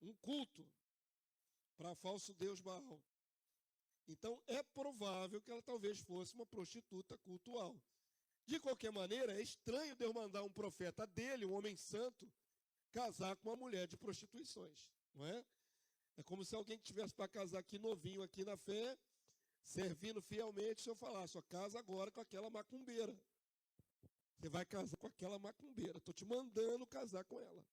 um culto para falso deus Baal. Então, é provável que ela talvez fosse uma prostituta cultual. De qualquer maneira, é estranho Deus mandar um profeta dele, um homem santo, casar com uma mulher de prostituições, não é? É como se alguém que tivesse para casar aqui novinho, aqui na fé, servindo fielmente, o senhor falasse, ó, casa agora com aquela macumbeira. Você vai casar com aquela macumbeira, estou te mandando casar com ela.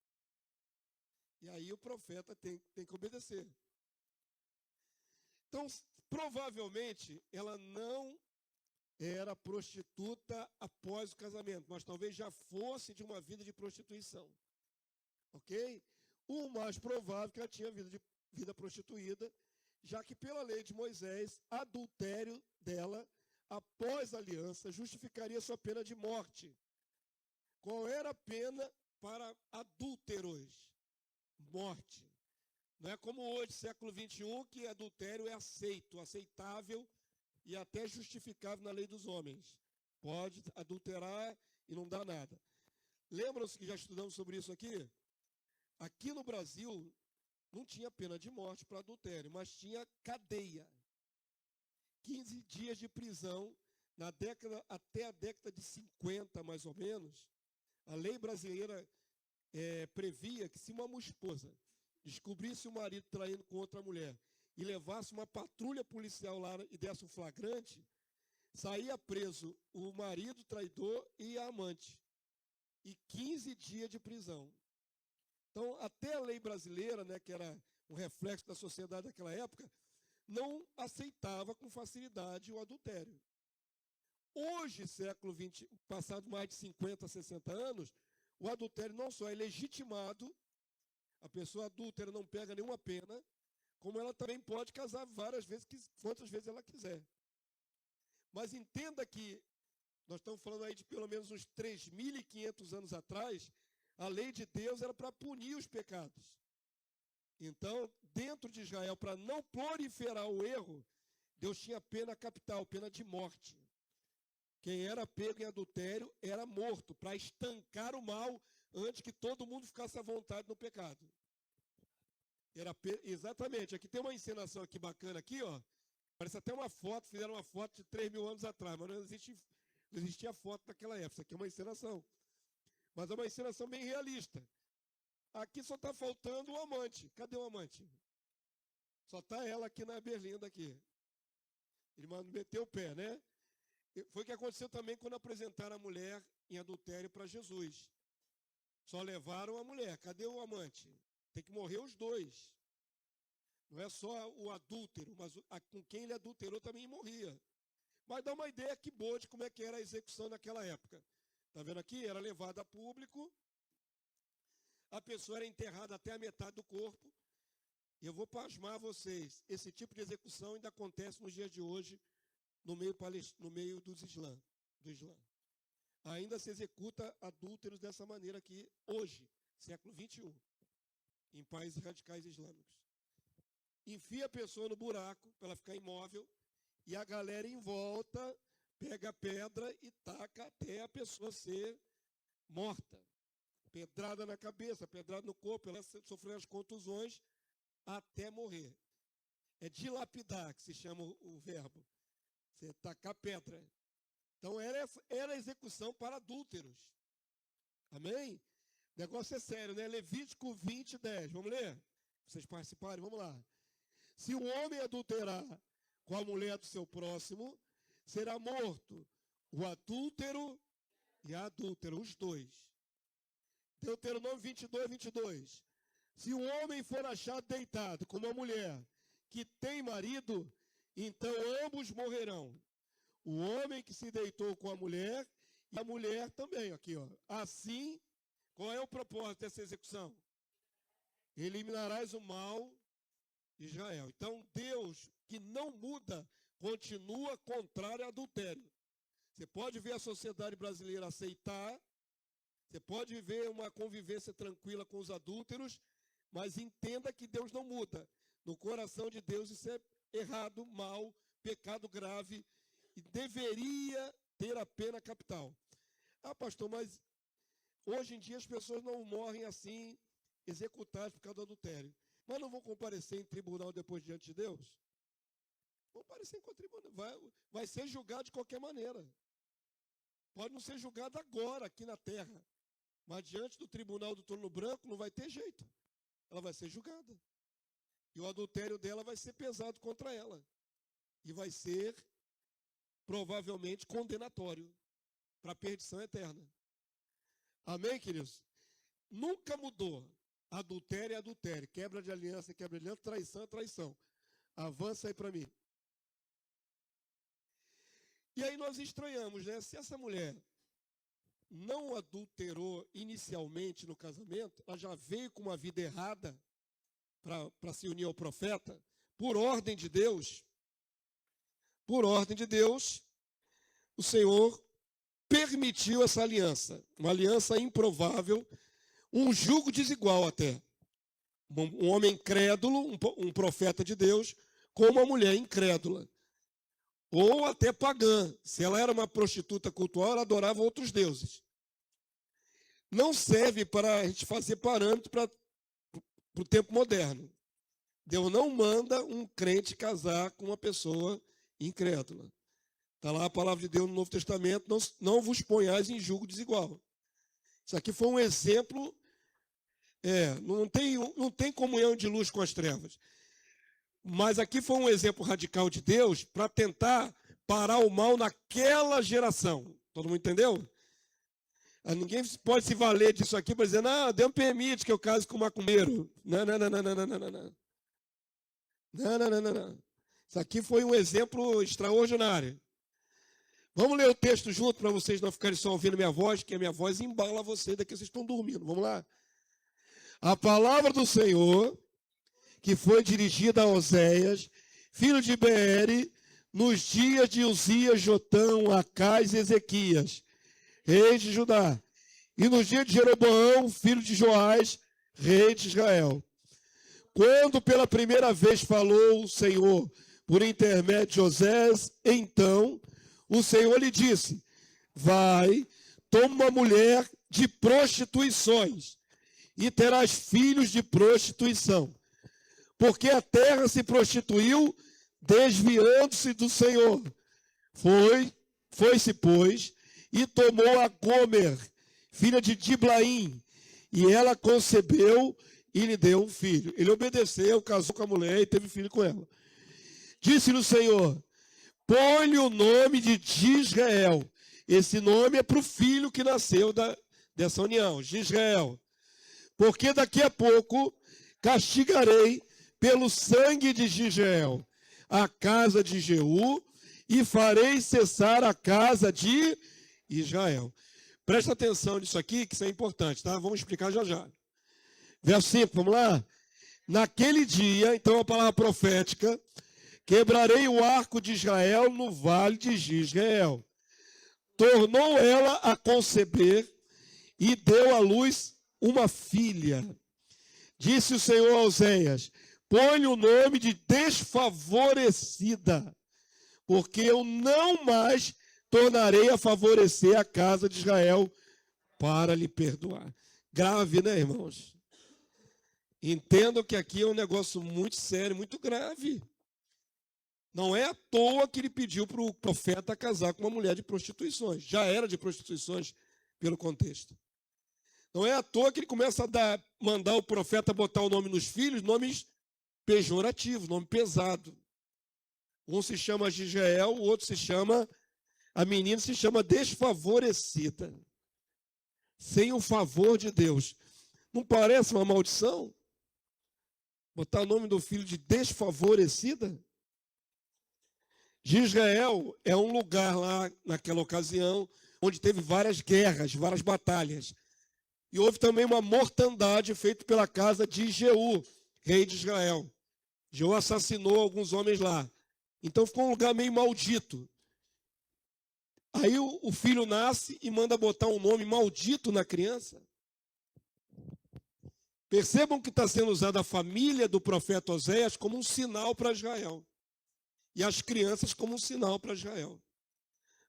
E aí o profeta tem que obedecer. Então, provavelmente, ela não era prostituta após o casamento, mas talvez já fosse de uma vida de prostituição. Ok? O mais provável é que ela tinha vida prostituída, já que pela lei de Moisés, adultério dela, após a aliança, justificaria sua pena de morte. Qual era a pena para adúlteros? Morte. Não é como hoje, século XXI, que adultério é aceitável e até justificável na lei dos homens. Pode adulterar e não dá nada. Lembram-se que já estudamos sobre isso aqui? Aqui no Brasil, não tinha pena de morte para adultério, mas tinha cadeia. 15 dias de prisão até a década de 50, mais ou menos. A lei brasileira previa que se uma esposa descobrisse o marido traindo com outra mulher e levasse uma patrulha policial lá e desse um flagrante, saía preso o marido traidor e a amante. E 15 dias de prisão. Então, até a lei brasileira, né, que era um reflexo da sociedade daquela época, não aceitava com facilidade o adultério. Hoje, século XX, passado mais de 50, 60 anos, o adultério não só é legitimado, a pessoa adúltera não pega nenhuma pena, como ela também pode casar várias vezes, quantas vezes ela quiser. Mas entenda que nós estamos falando aí de pelo menos uns 3.500 anos atrás, a lei de Deus era para punir os pecados. Então, dentro de Israel, para não proliferar o erro, Deus tinha pena capital, pena de morte. Quem era pego em adultério era morto, para estancar o mal antes que todo mundo ficasse à vontade no pecado. Exatamente, aqui tem uma encenação aqui bacana aqui, ó. Parece até uma foto, fizeram uma foto de 3.000 anos atrás, mas não existia foto naquela época. Isso aqui é uma encenação. Mas é uma encenação bem realista. Aqui só está faltando o amante. Cadê o amante? Só está ela aqui na berlinda aqui. Ele meteu o pé, né? Foi o que aconteceu também quando apresentaram a mulher em adultério para Jesus. Só levaram a mulher. Cadê o amante? Tem que morrer os dois. Não é só o adúltero, mas com quem ele adulterou também morria. Mas dá uma ideia que boa de como é que era a execução naquela época. Está vendo aqui? Era levada a público. A pessoa era enterrada até a metade do corpo. E eu vou pasmar vocês. Esse tipo de execução ainda acontece nos dias de hoje no meio do Islã. Ainda se executa adúlteros dessa maneira aqui hoje, século XXI, em países radicais islâmicos. Enfia a pessoa no buraco para ela ficar imóvel e a galera em volta pega a pedra e taca até a pessoa ser morta. Pedrada na cabeça, pedrada no corpo, ela sofreu as contusões até morrer. É dilapidar, que se chama o verbo. Você tacar pedra. Então, era a execução para adúlteros. Amém? O negócio é sério, né? Levítico 20, 10. Vamos ler? Vocês participarem? Vamos lá. Se o homem adulterar com a mulher do seu próximo, será morto o adúltero e a adúltera, os dois. Deuteronômio 22, 22. Se o homem for achado deitado com uma mulher que tem marido, então ambos morrerão. O homem que se deitou com a mulher e a mulher também. Aqui, ó. Assim, qual é o propósito dessa execução? Eliminarás o mal de Israel. Então, Deus, que não muda, continua contrário ao adultério. Você pode ver a sociedade brasileira aceitar, você pode ver uma convivência tranquila com os adúlteros, mas entenda que Deus não muda. No coração de Deus isso é errado, mal, pecado grave, e deveria ter a pena capital. Ah, pastor, mas hoje em dia as pessoas não morrem assim executados por causa do adultério. Mas não vão comparecer em tribunal depois diante de Deus? Vão comparecer em tribunal. Vai ser julgado de qualquer maneira. Pode não ser julgado agora, aqui na terra. Mas diante do tribunal do trono branco não vai ter jeito. Ela vai ser julgada. E o adultério dela vai ser pesado contra ela. E vai ser, provavelmente, condenatório para a perdição eterna. Amém, queridos? Nunca mudou. Adultério é adultério. Quebra de aliança é quebra de aliança. Traição é traição. Avança aí para mim. E aí nós estranhamos, né? Se essa mulher não adulterou inicialmente no casamento, ela já veio com uma vida errada para se unir ao profeta, por ordem de Deus, o Senhor permitiu essa aliança, uma aliança improvável, um jugo desigual até. Um homem incrédulo, um profeta de Deus, com uma mulher incrédula. Ou até pagã. Se ela era uma prostituta cultual, ela adorava outros deuses. Não serve para a gente fazer parâmetro para o tempo moderno. Deus não manda um crente casar com uma pessoa incrédula. Está lá a palavra de Deus no Novo Testamento, não vos ponhais em julgo desigual. Isso aqui foi um exemplo, não tem comunhão de luz com as trevas. Mas aqui foi um exemplo radical de Deus para tentar parar o mal naquela geração. Todo mundo entendeu? Ninguém pode se valer disso aqui para dizer, não, Deus permite que eu case com um macumbeiro. Não. Não. Isso aqui foi um exemplo extraordinário. Vamos ler o texto junto para vocês não ficarem só ouvindo minha voz, que a minha voz embala vocês, daqui vocês estão dormindo. Vamos lá? A palavra do Senhor, que foi dirigida a Oséias, filho de Beere, nos dias de Uzias, Jotão, Acais e Ezequias, reis de Judá, e nos dias de Jeroboão, filho de Joás, rei de Israel. Quando pela primeira vez falou o Senhor por intermédio de Osés, então o Senhor lhe disse, vai, toma uma mulher de prostituições e terás filhos de prostituição. Porque a terra se prostituiu, desviando-se do Senhor. Foi-se, pois, e tomou a Gomer, filha de Diblaim, e ela concebeu e lhe deu um filho. Ele obedeceu, casou com a mulher e teve filho com ela. Disse-lhe o Senhor, põe-lhe o nome de Gisrael. Esse nome é para o filho que nasceu dessa união, Gisrael. Porque daqui a pouco castigarei pelo sangue de Gisrael a casa de Jeú e farei cessar a casa de Israel. Presta atenção nisso aqui, que isso é importante, tá? Vamos explicar já já. Verso 5, vamos lá? Naquele dia, então a palavra profética, quebrarei o arco de Israel no vale de Gisrael. Tornou ela a conceber e deu à luz uma filha. Disse o Senhor a Oséias, põe o nome de desfavorecida, porque eu não mais tornarei a favorecer a casa de Israel para lhe perdoar. Grave, né, irmãos? Entendam que aqui é um negócio muito sério, muito grave. Não é à toa que ele pediu para o profeta casar com uma mulher de prostituições. Já era de prostituições pelo contexto. Não é à toa que ele começa a mandar o profeta botar o nome nos filhos, nomes pejorativos, nome pesado. Um se chama Gisrael, o outro a menina se chama desfavorecida. Sem o favor de Deus. Não parece uma maldição? Botar o nome do filho de desfavorecida? Gisrael é um lugar lá, naquela ocasião, onde teve várias guerras, várias batalhas. E houve também uma mortandade feita pela casa de Jeú, rei de Israel. Jeú assassinou alguns homens lá. Então ficou um lugar meio maldito. Aí o filho nasce e manda botar um nome maldito na criança. Percebam que está sendo usada a família do profeta Oséias como um sinal para Israel. E as crianças como um sinal para Israel.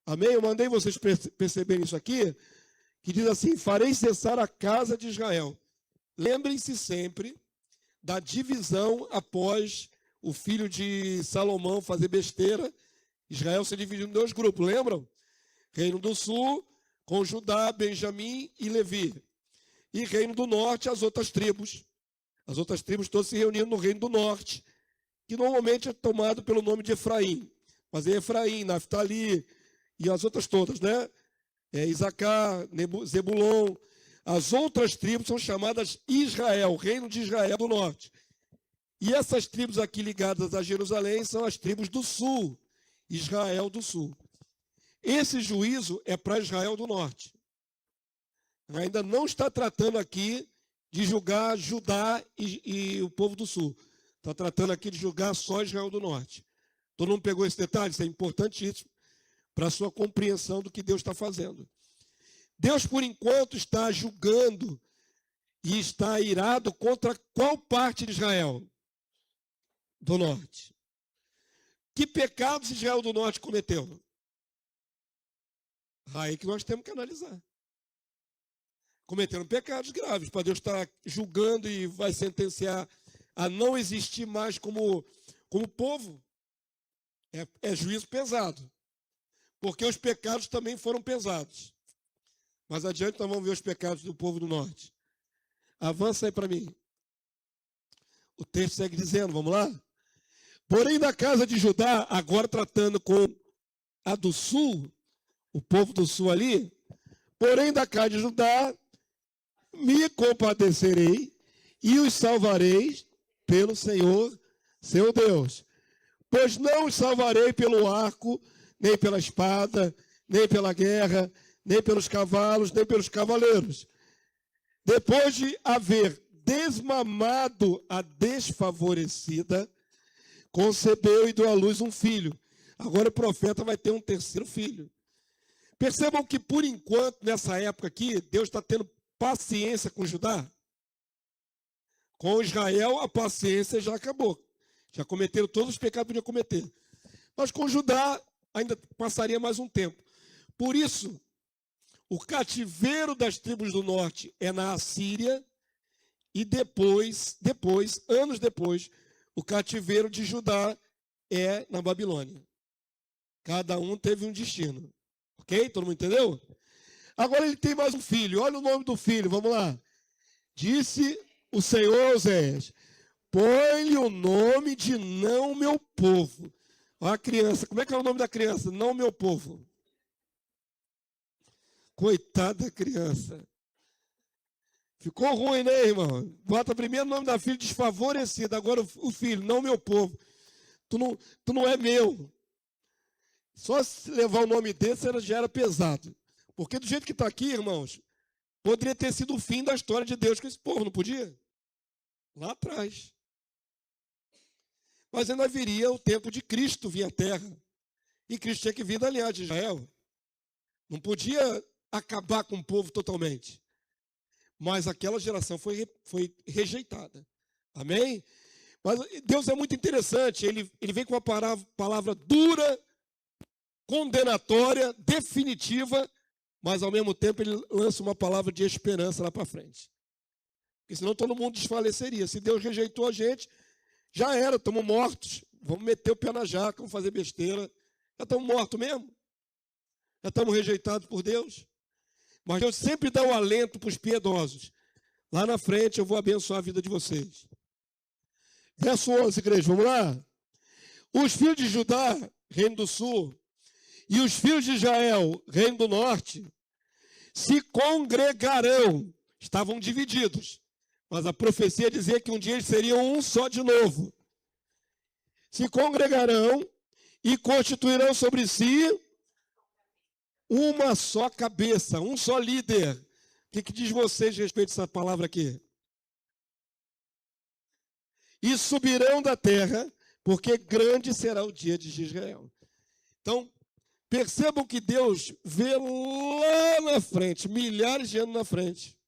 Amém? Eu mandei vocês perceberem isso aqui, que diz assim, farei cessar a casa de Israel. Lembrem-se sempre da divisão após o filho de Salomão fazer besteira. Israel se dividiu em 2 grupos, lembram? Reino do Sul, com Judá, Benjamim e Levi. E Reino do Norte, as outras tribos. As outras tribos todas se reunindo no Reino do Norte, que normalmente é tomado pelo nome de Efraim. Mas é Efraim, Naftali e as outras todas, né? Isacar, Zebulon. As outras tribos são chamadas Israel, Reino de Israel do Norte. E essas tribos aqui ligadas a Jerusalém são as tribos do Sul, Israel do Sul. Esse juízo é para Israel do Norte. Ainda não está tratando aqui de julgar Judá e o povo do Sul. Está tratando aqui de julgar só Israel do Norte. Todo mundo pegou esse detalhe? Isso é importantíssimo para a sua compreensão do que Deus está fazendo. Deus, por enquanto, está julgando e está irado contra qual parte de Israel? Do Norte. Que pecados Israel do Norte cometeu? Aí que nós temos que analisar. Cometeram pecados graves, para Deus estar julgando e vai sentenciar a não existir mais como povo. É juízo pesado. Porque os pecados também foram pesados. Mas adiante nós vamos ver os pecados do povo do norte. Avança aí para mim. O texto segue dizendo, vamos lá? Porém, da casa de Judá, agora tratando com a do sul, o povo do sul ali, porém da casa de Judá, me compadecerei e os salvarei pelo Senhor, seu Deus. Pois não os salvarei pelo arco, nem pela espada, nem pela guerra, nem pelos cavalos, nem pelos cavaleiros. Depois de haver desmamado a desfavorecida, concebeu e deu à luz um filho. Agora o profeta vai ter um terceiro filho. Percebam que, por enquanto, nessa época aqui, Deus está tendo paciência com Judá. Com Israel, a paciência já acabou. Já cometeram todos os pecados que podiam cometer. Mas com Judá, ainda passaria mais um tempo. Por isso, o cativeiro das tribos do norte é na Assíria e depois, anos depois, o cativeiro de Judá é na Babilônia. Cada um teve um destino. Ok? Todo mundo entendeu? Agora ele tem mais um filho. Olha o nome do filho, vamos lá. Disse o Senhor a Oséias: põe-lhe o nome de não meu povo. Olha a criança. Como é que é o nome da criança? Não meu povo. Coitada da criança. Ficou ruim, né, irmão? Bota primeiro o nome da filha desfavorecida. Agora o filho, não meu povo. Tu não é meu. Só se levar o nome desse já era pesado. Porque do jeito que está aqui, irmãos, poderia ter sido o fim da história de Deus com esse povo, não podia? Lá atrás. Mas ainda viria o tempo de Cristo vir à terra. E Cristo tinha que vir da linhagem de Israel. Não podia acabar com o povo totalmente. Mas aquela geração foi rejeitada. Amém? Mas Deus é muito interessante. Ele vem com uma palavra dura, condenatória, definitiva, mas ao mesmo tempo ele lança uma palavra de esperança lá para frente. Porque senão todo mundo desfaleceria. Se Deus rejeitou a gente, já era, estamos mortos. Vamos meter o pé na jaca, vamos fazer besteira. Já estamos mortos mesmo. Já estamos rejeitados por Deus. Mas Deus sempre dá um alento para os piedosos. Lá na frente eu vou abençoar a vida de vocês. Verso 11, igreja, vamos lá? Os filhos de Judá, reino do sul, e os filhos de Israel, reino do norte, se congregarão. Estavam divididos. Mas a profecia dizia que um dia eles seriam um só de novo. Se congregarão e constituirão sobre si uma só cabeça, um só líder. O que diz vocês a respeito dessa palavra aqui? E subirão da terra, porque grande será o dia de Israel. Então, percebam que Deus vê lá na frente, milhares de anos na frente.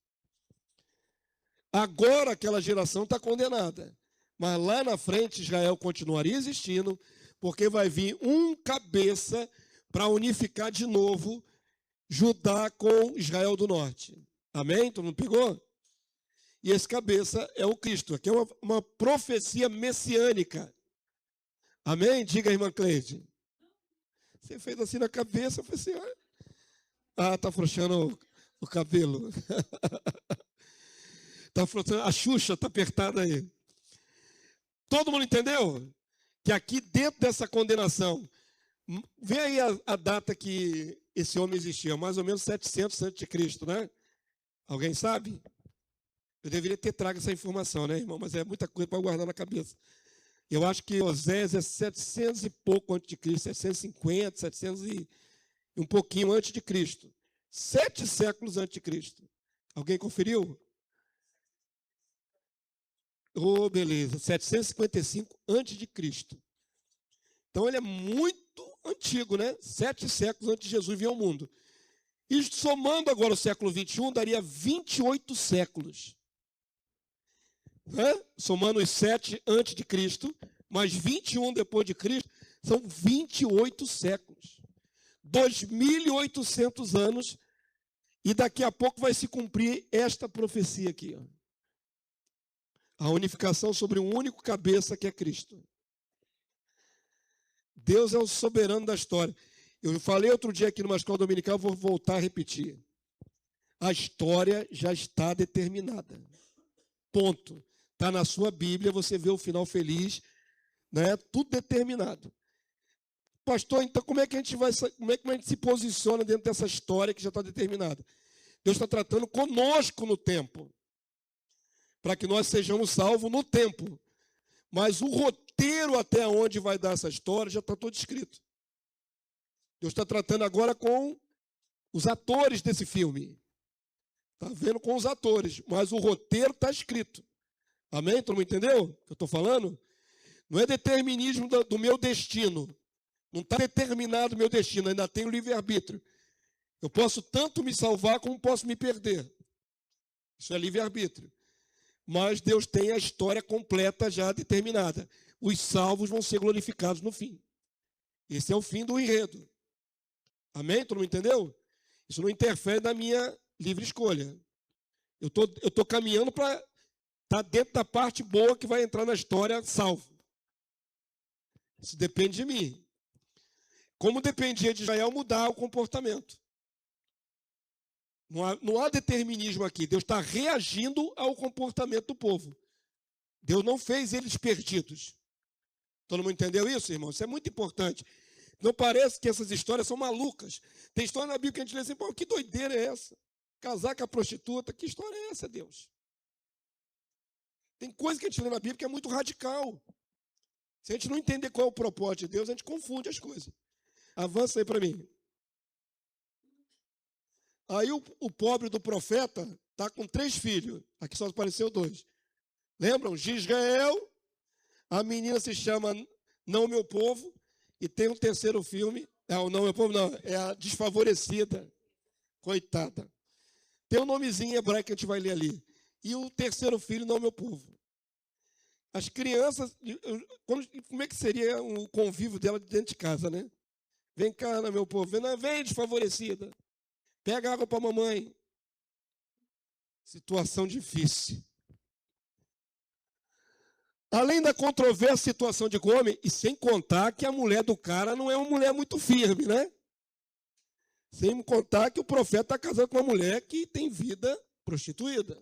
Agora aquela geração está condenada. Mas lá na frente Israel continuaria existindo, porque vai vir um cabeça para unificar de novo Judá com Israel do norte. Amém? Todo mundo pegou? E esse cabeça é o Cristo. Aqui é uma profecia messiânica. Amém? Diga, irmã Cleide. Você fez assim na cabeça, eu falei assim, tá afrouxando o cabelo. Tá afrouxando, a Xuxa tá apertada aí. Todo mundo entendeu? Que aqui dentro dessa condenação, vê aí a data que esse homem existia, mais ou menos 700 a.C., né? Alguém sabe? Eu deveria ter trago essa informação, né, irmão? Mas é muita coisa para guardar na cabeça. Eu acho que Oséias é 700 e pouco antes de Cristo, 750, 700 e um pouquinho antes de Cristo. 7 séculos antes de Cristo. Alguém conferiu? Oh, beleza. 755 antes de Cristo. Então ele é muito antigo, né? 7 séculos antes de Jesus vir ao mundo. E somando agora o século 21, daria 28 séculos. Né? Somando os 7 antes de Cristo, mais 21 depois de Cristo, são 28 séculos. 2.800 anos, e daqui a pouco vai se cumprir esta profecia aqui. Ó. A unificação sobre um único cabeça que é Cristo. Deus é o soberano da história. Eu falei outro dia aqui numa escola dominical, vou voltar a repetir. A história já está determinada. Ponto. Está na sua Bíblia, você vê o final feliz, né? Tudo determinado. Pastor, então como é que a gente se posiciona dentro dessa história que já está determinada? Deus está tratando conosco no tempo, para que nós sejamos salvos no tempo. Mas o roteiro até onde vai dar essa história já está todo escrito. Deus está tratando agora com os atores desse filme. Está vendo com os atores, mas o roteiro está escrito. Amém? Todo mundo entendeu o que eu estou falando? Não é determinismo do meu destino. Não está determinado o meu destino, ainda tenho livre-arbítrio. Eu posso tanto me salvar como posso me perder. Isso é livre-arbítrio. Mas Deus tem a história completa já determinada. Os salvos vão ser glorificados no fim. Esse é o fim do enredo. Amém? Todo mundo entendeu? Isso não interfere na minha livre escolha. Eu tô caminhando para estar dentro da parte boa que vai entrar na história salvo. Isso depende de mim. Como dependia de Israel mudar o comportamento. Não há determinismo aqui. Deus está reagindo ao comportamento do povo. Deus não fez eles perdidos. Todo mundo entendeu isso, irmão? Isso é muito importante. Não parece que essas histórias são malucas. Tem história na Bíblia que a gente lê assim, pô, que doideira é essa? Casar com a prostituta, que história é essa, Deus? Tem coisa que a gente lê na Bíblia que é muito radical. Se a gente não entender qual é o propósito de Deus, a gente confunde as coisas. Avança aí para mim. Aí o pobre do profeta está com 3 filhos. Aqui só apareceu 2. Lembram? De Israel, a menina se chama Não Meu Povo, e tem um terceiro filme, Não Meu Povo não, é a Desfavorecida. Coitada. Tem um nomezinho hebraico que a gente vai ler ali. E o terceiro filho, Não Meu Povo. As crianças, como é que seria o convívio dela dentro de casa, né? Vem cá, Não Meu Povo, vem Desfavorecida. Pega água para a mamãe. Situação difícil. Além da controversa situação de homem, e sem contar que a mulher do cara não é uma mulher muito firme, né? Sem contar que o profeta está casado com uma mulher que tem vida prostituída.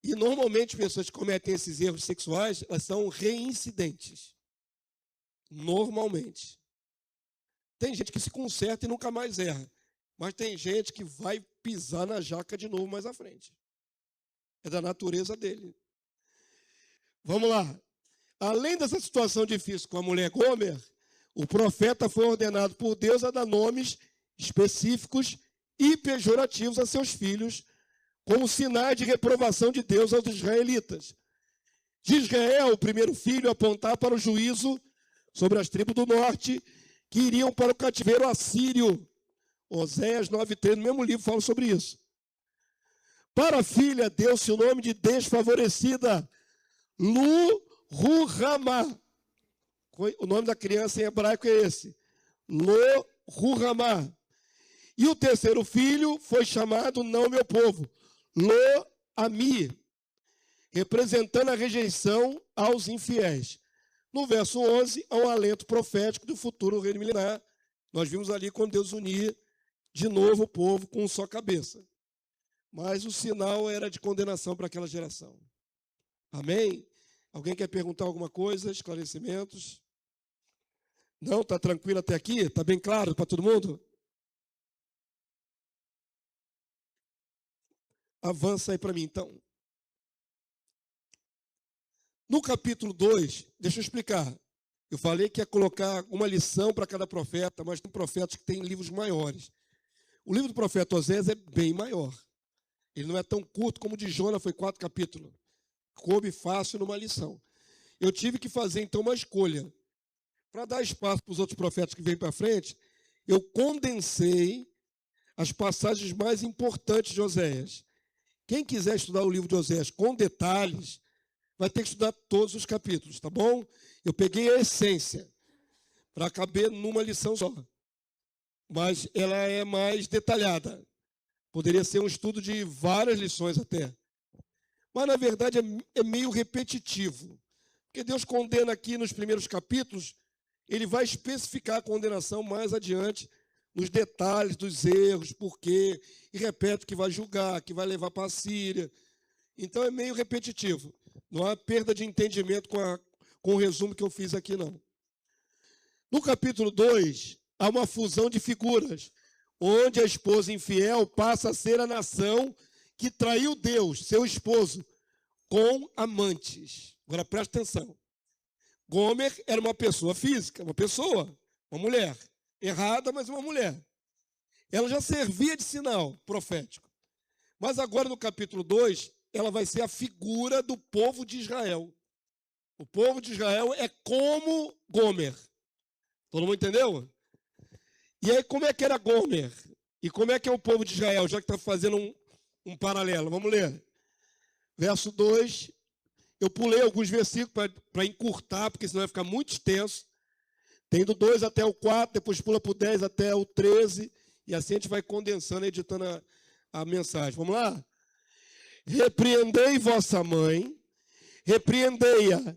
E normalmente pessoas que cometem esses erros sexuais, elas são reincidentes. Normalmente. Tem gente que se conserta e nunca mais erra. Mas tem gente que vai pisar na jaca de novo mais à frente. É da natureza dele. Vamos lá. Além dessa situação difícil com a mulher Gomer, o profeta foi ordenado por Deus a dar nomes específicos e pejorativos a seus filhos, como sinais de reprovação de Deus aos israelitas. De Israel, o primeiro filho apontar para o juízo sobre as tribos do norte, que iriam para o cativeiro assírio. Oséias 9,3, no mesmo livro, fala sobre isso. Para a filha, deu-se o nome de desfavorecida, Lo-Ruhamá. O nome da criança em hebraico é esse, Lo-Ruhamá. E o terceiro filho foi chamado Não Meu Povo, Ami, representando a rejeição aos infiéis. No verso 11, há um alento profético do futuro reino milenar. Nós vimos ali quando Deus unia de novo o povo com um só cabeça. Mas o sinal era de condenação para aquela geração. Amém? Alguém quer perguntar alguma coisa? Esclarecimentos? Não? Está tranquilo até aqui? Está bem claro para todo mundo? Avança aí para mim, então. No capítulo 2, deixa eu explicar. Eu falei que ia colocar uma lição para cada profeta, mas tem profetas que têm livros maiores. O livro do profeta Oséias é bem maior. Ele não é tão curto como o de Jonas, foi 4 capítulos. Coube fácil numa lição. Eu tive que fazer, então, uma escolha. Para dar espaço para os outros profetas que vêm para frente, eu condensei as passagens mais importantes de Oséias. Quem quiser estudar o livro de Oséias com detalhes, vai ter que estudar todos os capítulos, tá bom? Eu peguei a essência para caber numa lição só. Mas ela é mais detalhada. Poderia ser um estudo de várias lições até. Mas, na verdade, é meio repetitivo. Porque Deus condena aqui nos primeiros capítulos, ele vai especificar a condenação mais adiante, nos detalhes dos erros, porquê, e repete que vai julgar, que vai levar para a Síria. Então, é meio repetitivo. Não há perda de entendimento com o resumo que eu fiz aqui, não. No capítulo 2, há uma fusão de figuras, onde a esposa infiel passa a ser a nação que traiu Deus, seu esposo, com amantes. Agora, presta atenção. Gomer era uma pessoa física, uma mulher. Errada, mas uma mulher. Ela já servia de sinal profético. Mas agora, no capítulo 2, ela vai ser a figura do povo de Israel. O povo de Israel é como Gomer. Todo mundo entendeu? E aí, como é que era Gomer? E como é que é o povo de Israel? Já que está fazendo um paralelo. Vamos ler. Verso 2. Eu pulei alguns versículos para encurtar, porque senão vai ficar muito extenso. Tem do 2 até o 4, depois pula para o 10 até o 13. E assim a gente vai condensando, editando a mensagem. Vamos lá? Repreendei vossa mãe, repreendei-a,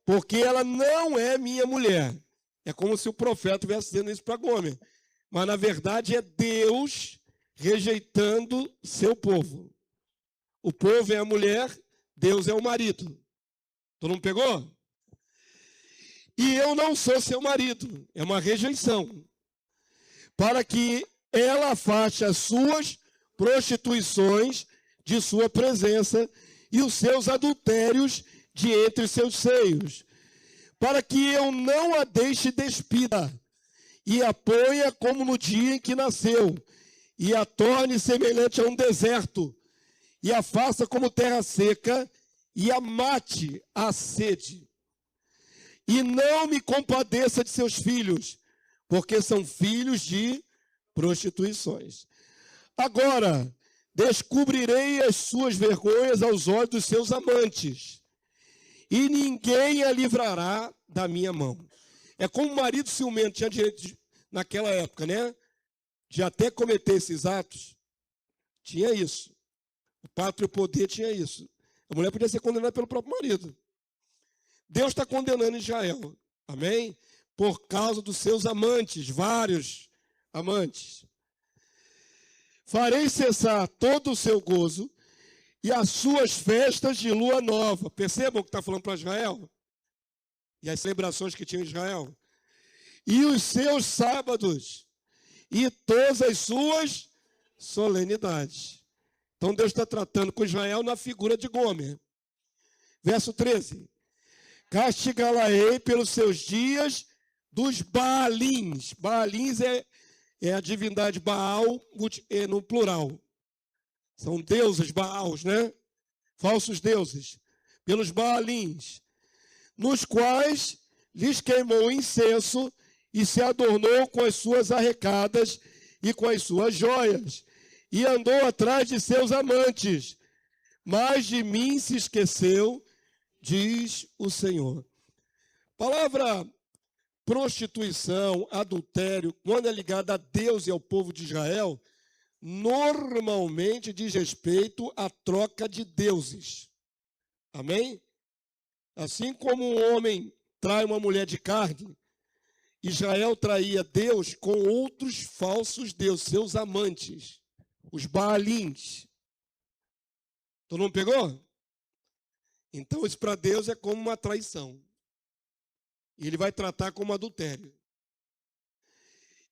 porque ela não é minha mulher. É como se o profeta estivesse dizendo isso para Gomer. Mas, na verdade, é Deus rejeitando seu povo. O povo é a mulher, Deus é o marido. Tu não pegou? E eu não sou seu marido. É uma rejeição. Para que ela afaste as suas prostituições de sua presença e os seus adultérios de entre seus seios. Para que eu não a deixe despida e a ponha como no dia em que nasceu, e a torne semelhante a um deserto, e a faça como terra seca, e a mate a sede. E não me compadeça de seus filhos, porque são filhos de prostituições. Agora, descobrirei as suas vergonhas aos olhos dos seus amantes, e ninguém a livrará da minha mão. É como o marido ciumento tinha direito, naquela época, né? De até cometer esses atos. Tinha isso. O pátrio poder tinha isso. A mulher podia ser condenada pelo próprio marido. Deus está condenando Israel. Amém? Por causa dos seus amantes, vários amantes. Farei cessar todo o seu gozo e as suas festas de lua nova. Percebam o que está falando para Israel? E as celebrações que tinha em Israel. E os seus sábados, e todas as suas solenidades. Então Deus está tratando com Israel na figura de Gomer. Verso 13. Castigá-la-ei pelos seus dias dos Baalins. Baalins é a divindade Baal no plural. São deuses Baals, né? Falsos deuses. Pelos Baalins, nos quais lhes queimou incenso e se adornou com as suas arrecadas e com as suas joias, e andou atrás de seus amantes, mas de mim se esqueceu, diz o Senhor. Palavra prostituição, adultério, quando é ligada a Deus e ao povo de Israel, normalmente diz respeito à troca de deuses. Amém? Assim como um homem trai uma mulher de carne, Israel traía Deus com outros falsos deuses, seus amantes, os Baalins. Tu não pegou? Então isso para Deus é como uma traição. E ele vai tratar como adultério.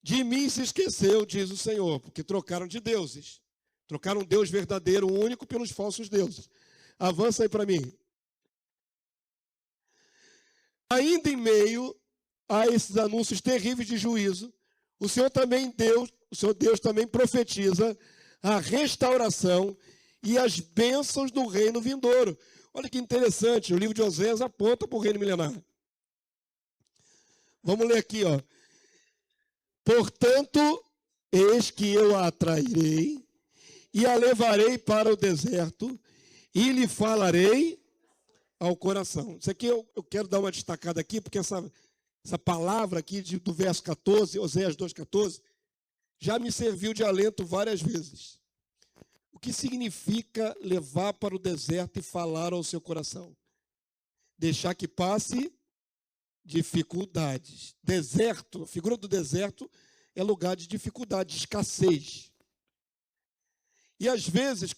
De mim se esqueceu, diz o Senhor, porque trocaram de deuses. Trocaram um Deus verdadeiro, único, pelos falsos deuses. Avança aí para mim. Ainda em meio a esses anúncios terríveis de juízo, o Senhor Deus também profetiza a restauração e as bênçãos do reino vindouro. Olha que interessante, o livro de Oséias aponta para o reino milenar. Vamos ler aqui, ó. Portanto, eis que eu a atrairei e a levarei para o deserto e lhe falarei ao coração. Isso aqui eu quero dar uma destacada aqui, porque essa palavra aqui do verso 14, Oséias 2,14, já me serviu de alento várias vezes. O que significa levar para o deserto e falar ao seu coração? Deixar que passe dificuldades. Deserto, a figura do deserto é lugar de dificuldade, de escassez. E às vezes,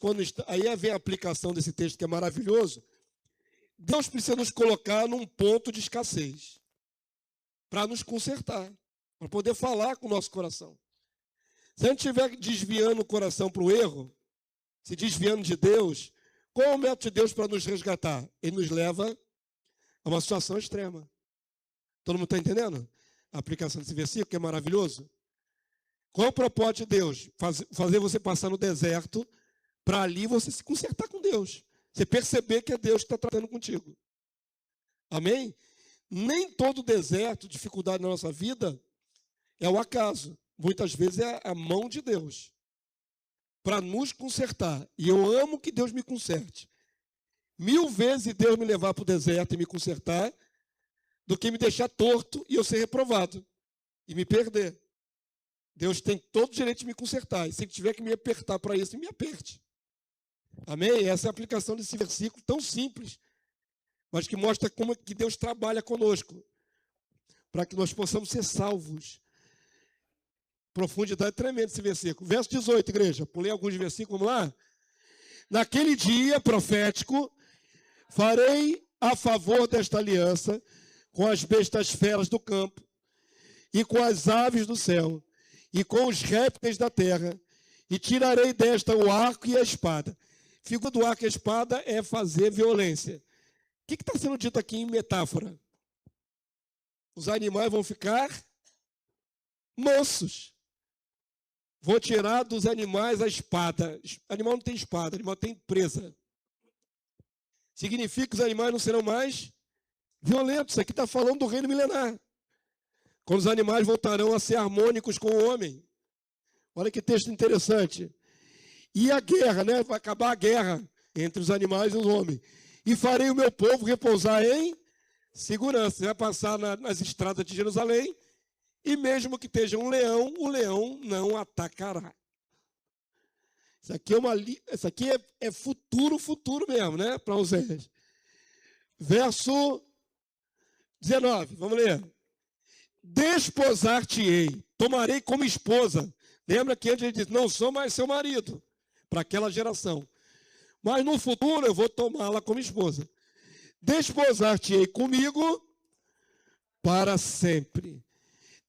aí vem a aplicação desse texto que é maravilhoso, Deus precisa nos colocar num ponto de escassez para nos consertar, para poder falar com o nosso coração. Se a gente estiver desviando o coração para o erro, se desviando de Deus, qual é o método de Deus para nos resgatar? Ele nos leva a uma situação extrema. Todo mundo está entendendo? A aplicação desse versículo, que é maravilhoso. Qual é o propósito de Deus? Fazer você passar no deserto, para ali você se consertar com Deus. Você perceber que é Deus que está tratando contigo. Amém? Nem todo deserto, dificuldade na nossa vida, é o acaso. Muitas vezes é a mão de Deus para nos consertar. E eu amo que Deus me conserte. 1000 vezes Deus me levar para o deserto e me consertar, do que me deixar torto e eu ser reprovado e me perder. Deus tem todo o direito de me consertar. E se ele tiver que me apertar para isso, me aperte. Amém? Essa é a aplicação desse versículo tão simples, mas que mostra como que Deus trabalha conosco, para que nós possamos ser salvos. Profundidade tremenda esse versículo. Verso 18, igreja. Pulei alguns versículos, vamos lá? Naquele dia profético, farei a favor desta aliança com as bestas feras do campo, e com as aves do céu, e com os répteis da terra, e tirarei desta o arco e a espada. Figura do arco e a espada é fazer violência. O que está sendo dito aqui em metáfora? Os animais vão ficar mansos. Vou tirar dos animais a espada. O animal não tem espada, o animal tem presa. Significa que os animais não serão mais violentos. Isso aqui está falando do reino milenar. Quando os animais voltarão a ser harmônicos com o homem. Olha que texto interessante. E a guerra, né? Vai acabar a guerra entre os animais e os homens. E farei o meu povo repousar em segurança. Vai passar nas estradas de Jerusalém. E mesmo que esteja um leão, o leão não atacará. Isso aqui é futuro mesmo, né? Para Oséias. Verso 19, vamos ler. Desposar-te-ei, tomarei como esposa. Lembra que antes ele disse, não sou mais seu marido, para aquela geração. Mas no futuro eu vou tomá-la como esposa. Desposar-te-ei comigo para sempre.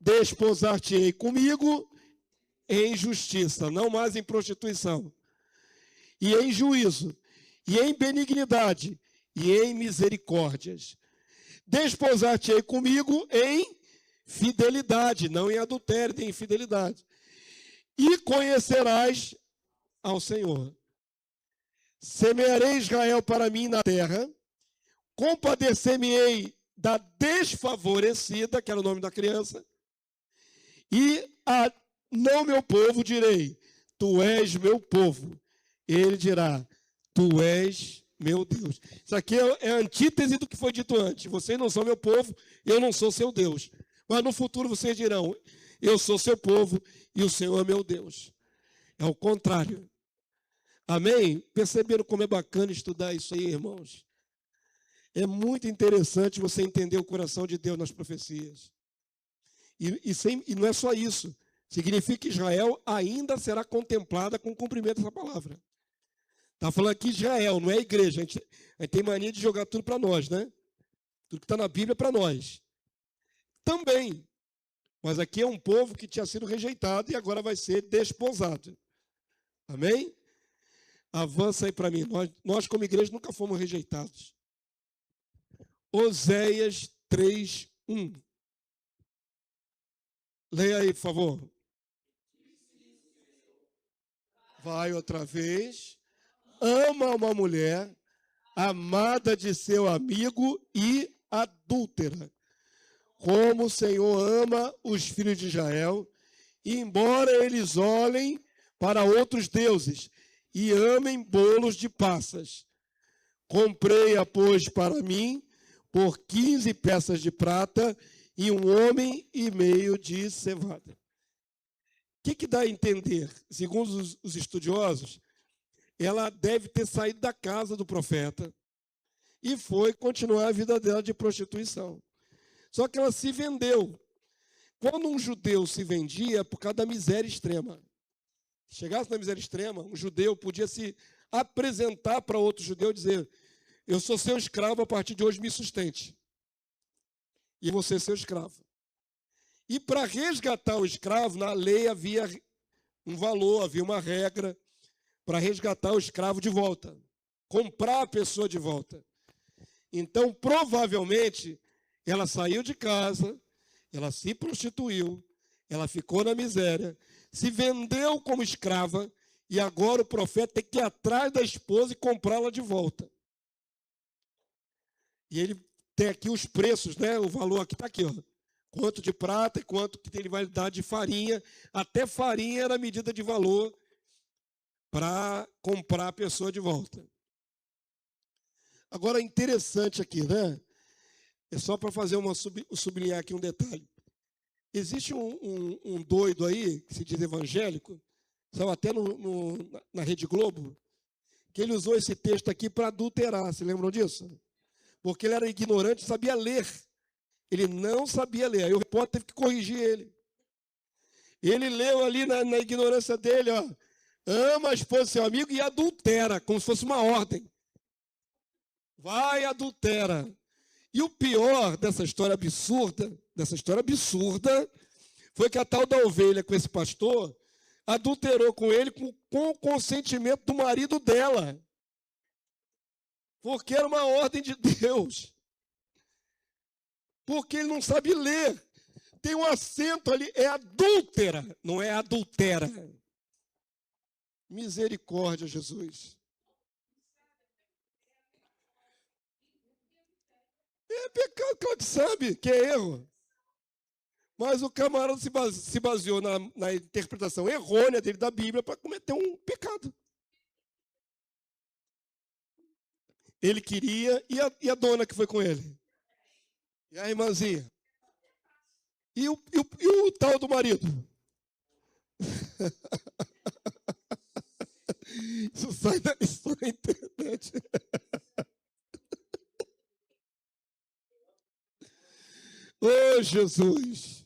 Desposar-te-ei comigo em justiça, não mais em prostituição. E em juízo, e em benignidade, e em misericórdias. Desposar-te-ei comigo em fidelidade, não em adultério, nem em infidelidade. E conhecerás ao Senhor. Semearei Israel para mim na terra, compadecer-me-ei da desfavorecida, que era o nome da criança, e a não meu povo direi, tu és meu povo. Ele dirá, tu és meu Deus. Isso aqui é a antítese do que foi dito antes. Vocês não são meu povo, eu não sou seu Deus. Mas no futuro vocês dirão, eu sou seu povo e o Senhor é meu Deus. É o contrário. Amém? Perceberam como é bacana estudar isso aí, irmãos? É muito interessante você entender o coração de Deus nas profecias. E não é só isso. Significa que Israel ainda será contemplada com o cumprimento dessa palavra. Está falando aqui Israel, não é a igreja. A gente tem mania de jogar tudo para nós, né? Tudo que está na Bíblia é para nós. Também. Mas aqui é um povo que tinha sido rejeitado e agora vai ser desposado. Amém? Avança aí para mim. Nós, como igreja, nunca fomos rejeitados. Oséias 3:1. Leia aí, por favor. Vai outra vez. Ama uma mulher, amada de seu amigo e adúltera. Como o Senhor ama os filhos de Israel, e embora eles olhem para outros deuses e amem bolos de passas. Comprei-a, pois, para mim, por 15 peças de prata e 1,5 homem de cevada. O que dá a entender? Segundo os estudiosos, ela deve ter saído da casa do profeta e foi continuar a vida dela de prostituição. Só que ela se vendeu. Quando um judeu se vendia, é por causa da miséria extrema. Se chegasse na miséria extrema, um judeu podia se apresentar para outro judeu e dizer: eu sou seu escravo, a partir de hoje me sustente. E você é seu escravo. E para resgatar o escravo, na lei havia um valor, havia uma regra para resgatar o escravo de volta, comprar a pessoa de volta. Então, provavelmente, ela saiu de casa, ela se prostituiu, ela ficou na miséria, se vendeu como escrava, e agora o profeta tem que ir atrás da esposa e comprá-la de volta. E ele tem aqui os preços, né? O valor aqui está aqui, ó. Quanto de prata e quanto que ele vai dar de farinha. Até farinha era medida de valor para comprar a pessoa de volta. Agora, interessante aqui, né? É só para fazer sublinhar aqui um detalhe. Existe um doido aí, que se diz evangélico, saiu até na Rede Globo, que ele usou esse texto aqui para adulterar. Se lembram disso? Porque ele era ignorante, sabia ler. Ele não sabia ler. Aí o repórter teve que corrigir ele. Ele leu ali na ignorância dele, ó. Ama a esposa do seu amigo e adultera, como se fosse uma ordem. Vai, adultera. E o pior dessa história absurda, foi que a tal da ovelha com esse pastor adulterou com ele com o consentimento do marido dela. Porque era uma ordem de Deus. Porque ele não sabe ler. Tem um acento ali, é adúltera, não é adultera. Misericórdia, Jesus. É pecado, claro que sabe que é erro. Mas o camarada se baseou na interpretação errônea dele da Bíblia para cometer um pecado. Ele queria, e a dona que foi com ele? E a irmãzinha? E o tal do marido? Isso sai da internet. Oh, Jesus!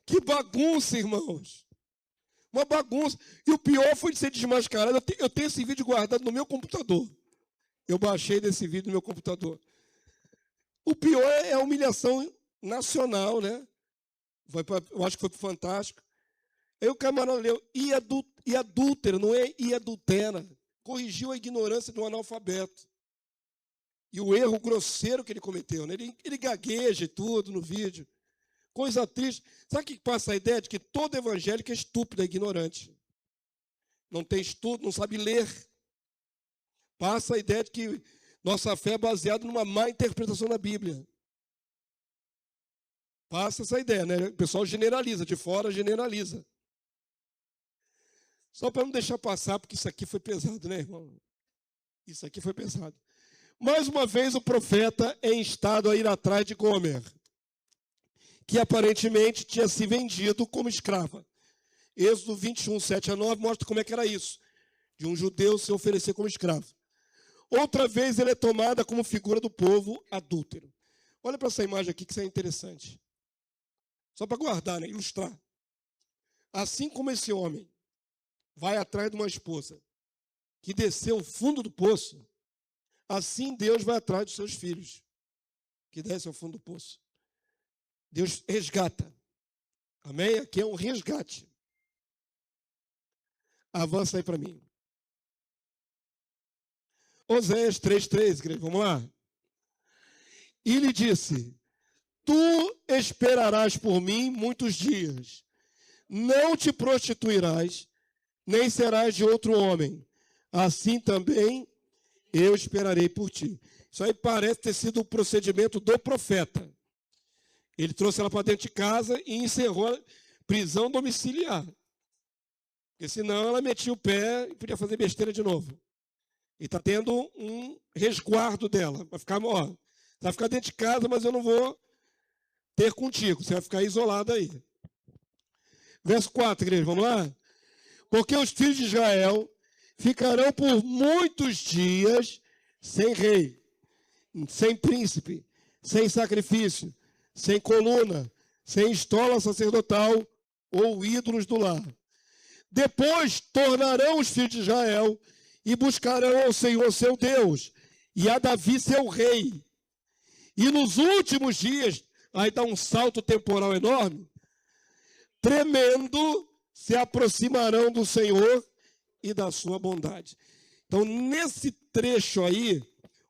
Que bagunça, irmãos! Uma bagunça. E o pior foi de ser desmascarado. Eu tenho esse vídeo guardado no meu computador. Eu baixei desse vídeo no meu computador. O pior é a humilhação nacional, né? Eu acho que foi para o Fantástico. Aí o camarada leu, e adúltera, não é e adultera. Corrigiu a ignorância do analfabeto. E o erro grosseiro que ele cometeu, né? Ele gagueja e tudo no vídeo. Coisa triste. Sabe o que passa a ideia? De que todo evangélico é estúpido, é ignorante. Não tem estudo, não sabe ler. Passa a ideia de que nossa fé é baseada numa má interpretação da Bíblia. Passa essa ideia, né? O pessoal generaliza, de fora generaliza. Só para não deixar passar, porque isso aqui foi pesado, né, irmão? Isso aqui foi pesado. Mais uma vez o profeta é instado a ir atrás de Gomer, que aparentemente tinha se vendido como escrava. Êxodo 21, 7-9, mostra como é que era isso, de um judeu se oferecer como escravo. Outra vez ele é tomada como figura do povo adúltero. Olha para essa imagem aqui, que isso é interessante. Só para guardar, né? Ilustrar. Assim como esse homem vai atrás de uma esposa que desceu o fundo do poço, assim Deus vai atrás dos seus filhos que descem ao fundo do poço. Deus resgata. Amém? Aqui é um resgate. Avança aí para mim. Oséias 3:3, igreja, vamos lá. E lhe disse: tu esperarás por mim muitos dias, não te prostituirás, nem serás de outro homem. Assim também eu esperarei por ti. Isso aí parece ter sido o procedimento do profeta. Ele trouxe ela para dentro de casa e encerrou a prisão domiciliar. Porque senão ela metia o pé e podia fazer besteira de novo. E está tendo um resguardo dela. Vai ficar, ó, você vai ficar dentro de casa, mas eu não vou ter contigo. Você vai ficar isolado aí. Verso 4, igreja, vamos lá? Porque os filhos de Israel ficarão por muitos dias sem rei, sem príncipe, sem sacrifício, sem coluna, sem estola sacerdotal ou ídolos do lar. Depois tornarão os filhos de Israel e buscarão ao Senhor seu Deus e a Davi seu rei. E nos últimos dias, aí dá um salto temporal enorme, tremendo, se aproximarão do Senhor e da sua bondade. Então, nesse trecho aí,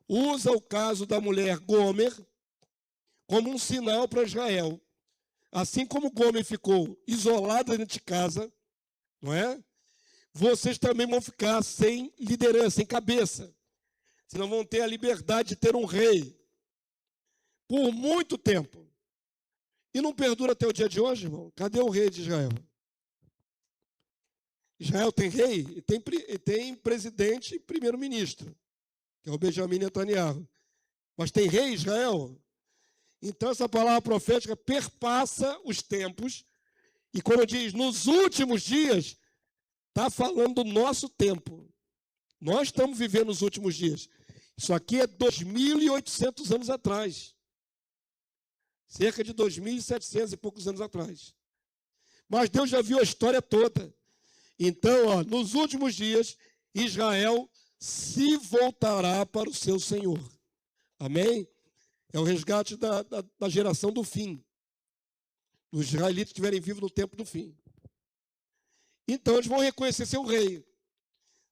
usa o caso da mulher Gomer como um sinal para Israel. Assim como Gomer ficou isolada dentro de casa, não é? Vocês também vão ficar sem liderança, sem cabeça. Vocês não vão ter a liberdade de ter um rei por muito tempo. E não perdura até o dia de hoje, irmão? Cadê o rei de Israel? Israel tem rei e tem presidente e primeiro-ministro, que é o Benjamin Netanyahu. Mas tem rei Israel? Então essa palavra profética perpassa os tempos e quando diz nos últimos dias, está falando do nosso tempo. Nós estamos vivendo os últimos dias. Isso aqui é 2.800 anos atrás. Cerca de 2.700 e poucos anos atrás. Mas Deus já viu a história toda. Então, ó, nos últimos dias, Israel se voltará para o seu Senhor. Amém? É o resgate da geração do fim. Os israelitas que estiverem vivos no tempo do fim. Então, eles vão reconhecer seu rei.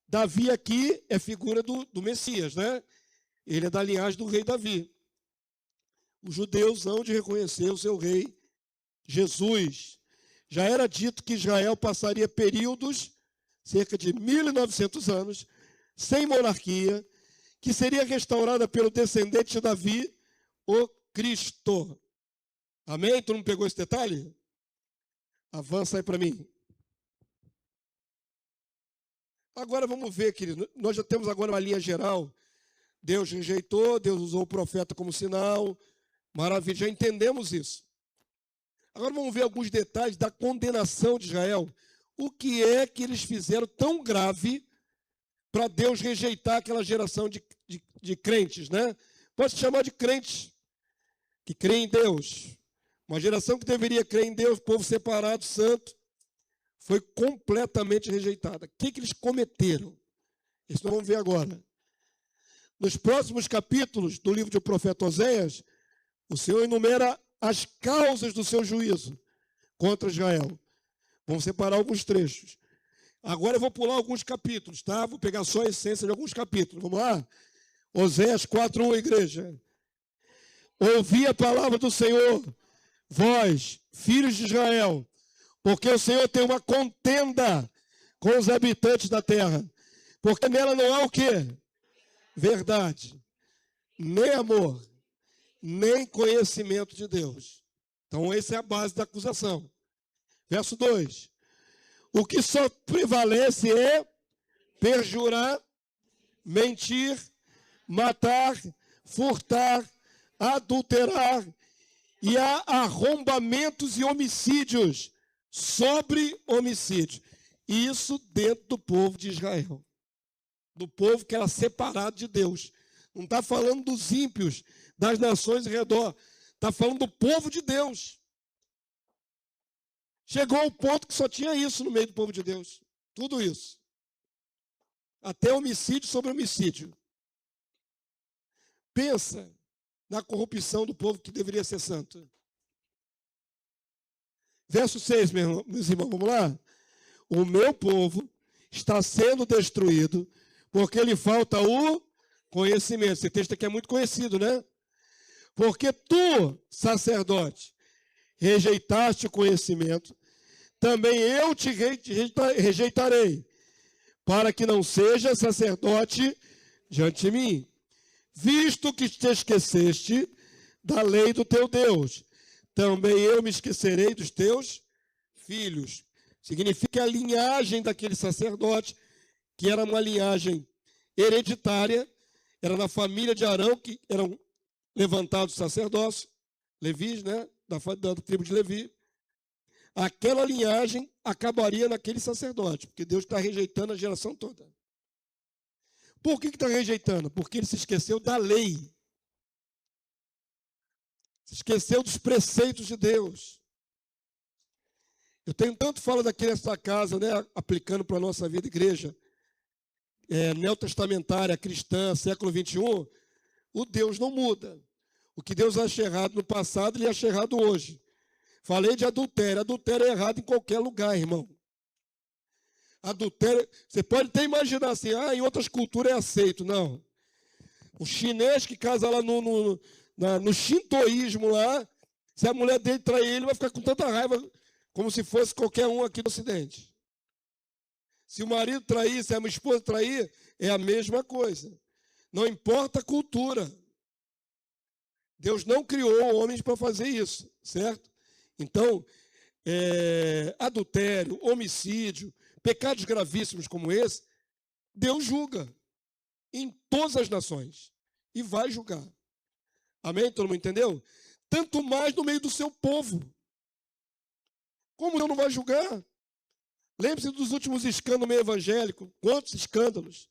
Davi aqui é figura do Messias, né? Ele é da linhagem do rei Davi. Os judeus hão de reconhecer o seu rei Jesus. Já era dito que Israel passaria períodos, cerca de 1.900 anos, sem monarquia, que seria restaurada pelo descendente de Davi, o Cristo. Amém? Tu não pegou esse detalhe? Avança aí para mim. Agora vamos ver, querido. Nós já temos agora uma linha geral. Deus rejeitou, Deus usou o profeta como sinal. Maravilha, já entendemos isso. Agora vamos ver alguns detalhes da condenação de Israel. O que é que eles fizeram tão grave para Deus rejeitar aquela geração de crentes, né? Pode se chamar de crentes que creem em Deus. Uma geração que deveria crer em Deus, povo separado, santo, foi completamente rejeitada. O que eles cometeram? Isso nós vamos ver agora. Nos próximos capítulos do livro do profeta Oséias, o Senhor enumera as causas do seu juízo contra Israel. Vamos separar alguns trechos. Agora eu vou pular alguns capítulos, tá? Vou pegar só a essência de alguns capítulos. Vamos lá? Oséias 4:1, igreja. Ouvi a palavra do Senhor, vós, filhos de Israel, porque o Senhor tem uma contenda com os habitantes da terra. Porque nela não há o quê? Verdade, nem amor, nem conhecimento de Deus. Então, essa é a base da acusação. Verso 2. O que só prevalece é perjurar, mentir, matar, furtar, adulterar, e há arrombamentos e homicídios sobre homicídio. Isso dentro do povo de Israel. Do povo que era separado de Deus. Não está falando dos ímpios, das nações ao redor. Está falando do povo de Deus. Chegou ao ponto que só tinha isso no meio do povo de Deus. Tudo isso. Até homicídio sobre homicídio. Pensa na corrupção do povo que deveria ser santo. Verso 6, meus irmãos, vamos lá? O meu povo está sendo destruído porque lhe falta o conhecimento. Esse texto aqui é muito conhecido, né? Porque tu, sacerdote, rejeitaste o conhecimento, também eu te rejeitarei, para que não seja sacerdote diante de mim, visto que te esqueceste da lei do teu Deus, também eu me esquecerei dos teus filhos. Significa a linhagem daquele sacerdote, que era uma linhagem hereditária, era na família de Arão que eram levantados sacerdócios, Levis, né, da tribo de Levi. Aquela linhagem acabaria naquele sacerdote, porque Deus está rejeitando a geração toda. Por que está rejeitando? Porque ele se esqueceu da lei. Se esqueceu dos preceitos de Deus. Eu tenho tanto falo daqui nessa casa, né, aplicando para a nossa vida igreja, neotestamentária, cristã, século 21, o Deus não muda. O que Deus acha errado no passado, ele acha errado hoje. Falei de adultério. Adultério é errado em qualquer lugar, irmão. Adultério, você pode até imaginar assim, em outras culturas é aceito. Não. O chinês que casa lá no shintoísmo lá, se a mulher dele trair ele, vai ficar com tanta raiva como se fosse qualquer um aqui do Ocidente. Se o marido trair, se a minha esposa trair, é a mesma coisa. Não importa a cultura. Deus não criou homens para fazer isso, certo? Então, adultério, homicídio, pecados gravíssimos como esse, Deus julga em todas as nações e vai julgar. Amém? Todo mundo entendeu? Tanto mais no meio do seu povo. Como Deus não vai julgar? Lembre-se dos últimos escândalos meio evangélicos. Quantos escândalos?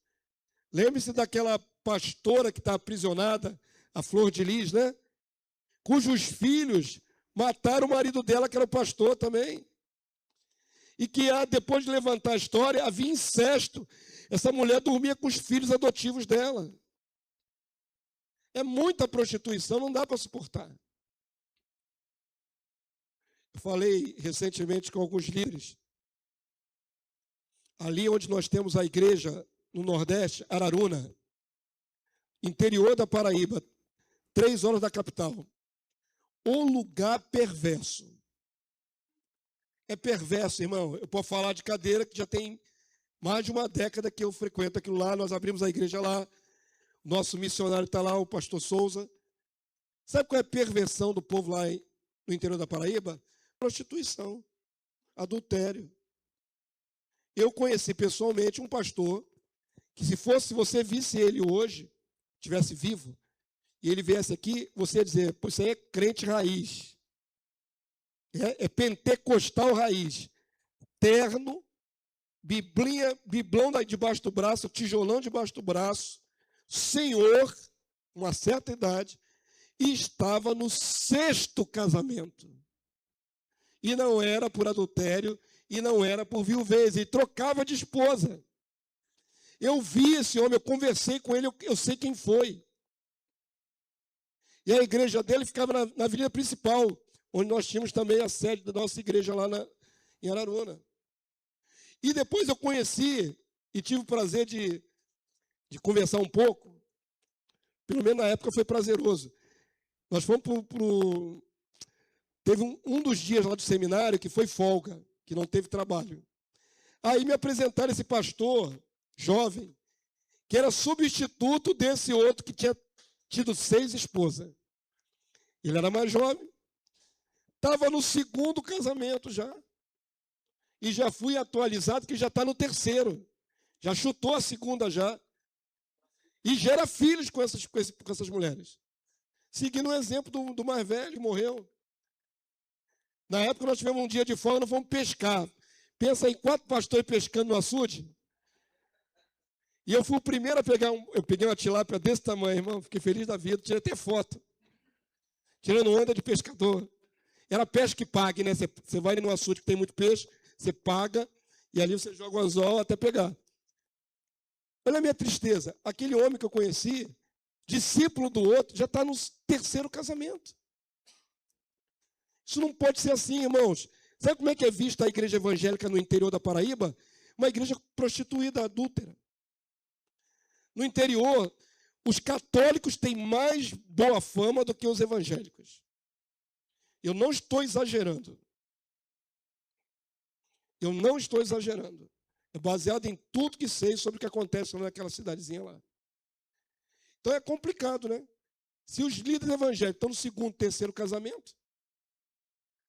Lembre-se daquela pastora que está aprisionada, a Flor de Lis, né? Cujos filhos mataram o marido dela, que era o pastor também. E que depois de levantar a história, havia incesto. Essa mulher dormia com os filhos adotivos dela. É muita prostituição, não dá para suportar. Eu falei recentemente com alguns líderes. Ali onde nós temos a igreja, no Nordeste, Araruna, interior da Paraíba, 3 horas da capital. Um lugar perverso. É perverso, irmão. Eu posso falar de Cadeira, que já tem mais de uma década que eu frequento aquilo lá. Nós abrimos a igreja lá. Nosso missionário está lá, o pastor Souza. Sabe qual é a perversão do povo lá no interior da Paraíba? Prostituição, adultério. Eu conheci pessoalmente um pastor que, se você visse ele hoje, estivesse vivo, e ele viesse aqui, você ia dizer, pô, isso aí é crente raiz. É pentecostal raiz. Terno, biblão debaixo do braço, tijolão debaixo do braço, senhor, uma certa idade, e estava no 6º casamento. E não era por adultério, e não era por viuvez, ele trocava de esposa. Eu vi esse homem, eu conversei com ele, eu sei quem foi. E a igreja dele ficava na avenida principal, onde nós tínhamos também a sede da nossa igreja lá em Araruna. E depois eu conheci e tive o prazer de conversar um pouco. Pelo menos na época foi prazeroso. Nós fomos teve um dos dias lá do seminário que foi folga, que não teve trabalho. Aí me apresentaram esse pastor jovem, que era substituto desse outro que tinha tido 6 esposas. Ele era mais jovem, estava no 2º casamento já. E já fui atualizado que já está no 3º. Já chutou a 2ª já. E gera filhos com essas mulheres. Seguindo o exemplo do mais velho, morreu. Na época nós tivemos um dia de folga, nós fomos pescar. Pensa em 4 pastores pescando no açude. E eu fui o primeiro a pegar eu peguei uma tilápia desse tamanho, irmão. Fiquei feliz da vida, tirei até foto. Tirando onda de pescador. Era pesca que pague, né? Você vai no açude que tem muito peixe, você paga, e ali você joga o anzol até pegar. Olha a minha tristeza. Aquele homem que eu conheci, discípulo do outro, já está no 3º casamento. Isso não pode ser assim, irmãos. Sabe como é que é vista a igreja evangélica no interior da Paraíba? Uma igreja prostituída, adúltera. No interior, os católicos têm mais boa fama do que os evangélicos. Eu não estou exagerando. Eu não estou exagerando. É baseado em tudo que sei sobre o que acontece naquela cidadezinha lá. Então é complicado, né? Se os líderes evangélicos estão no 2º, 3º casamento,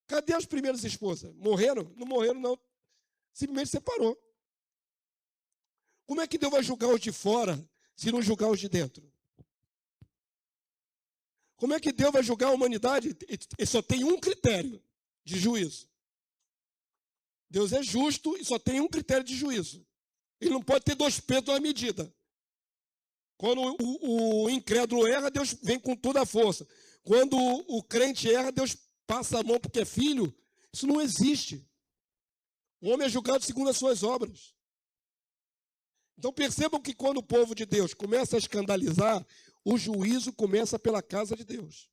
cadê as primeiras esposas? Morreram? Não morreram, não. Simplesmente separou. Como é que Deus vai julgar os de fora se não julgar os de dentro? Como é que Deus vai julgar a humanidade? Ele só tem um critério de juízo. Deus é justo e só tem um critério de juízo. Ele não pode ter 2 pesos uma medida. Quando o incrédulo erra, Deus vem com toda a força. Quando o crente erra, Deus passa a mão porque é filho. Isso não existe. O homem é julgado segundo as suas obras. Então percebam que quando o povo de Deus começa a escandalizar, o juízo começa pela casa de Deus.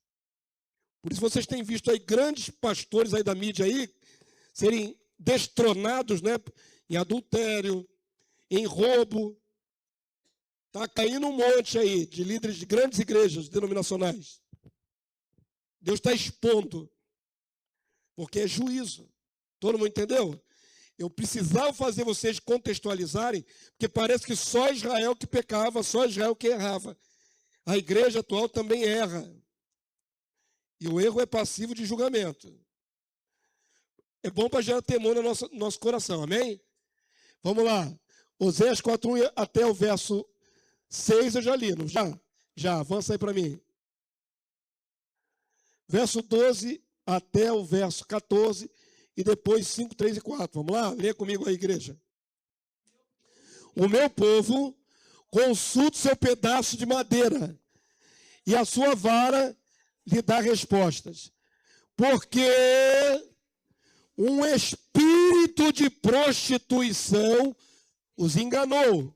Por isso vocês têm visto aí grandes pastores aí da mídia aí serem destronados, né, em adultério, em roubo. Está caindo um monte aí de líderes de grandes igrejas denominacionais. Deus está expondo, porque é juízo. Todo mundo entendeu? Eu precisava fazer vocês contextualizarem, porque parece que só Israel que pecava, só Israel que errava. A igreja atual também erra. E o erro é passivo de julgamento. É bom para gerar temor no nosso coração, amém? Vamos lá. Oséias 4:1 até o verso 6 eu já li, não? Já, avança aí para mim. Verso 12 até o verso 14 e depois 5, 3 e 4. Vamos lá? Lê comigo aí, igreja. O meu povo consulta o seu pedaço de madeira e a sua vara lhe dá respostas. Porque um espírito de prostituição os enganou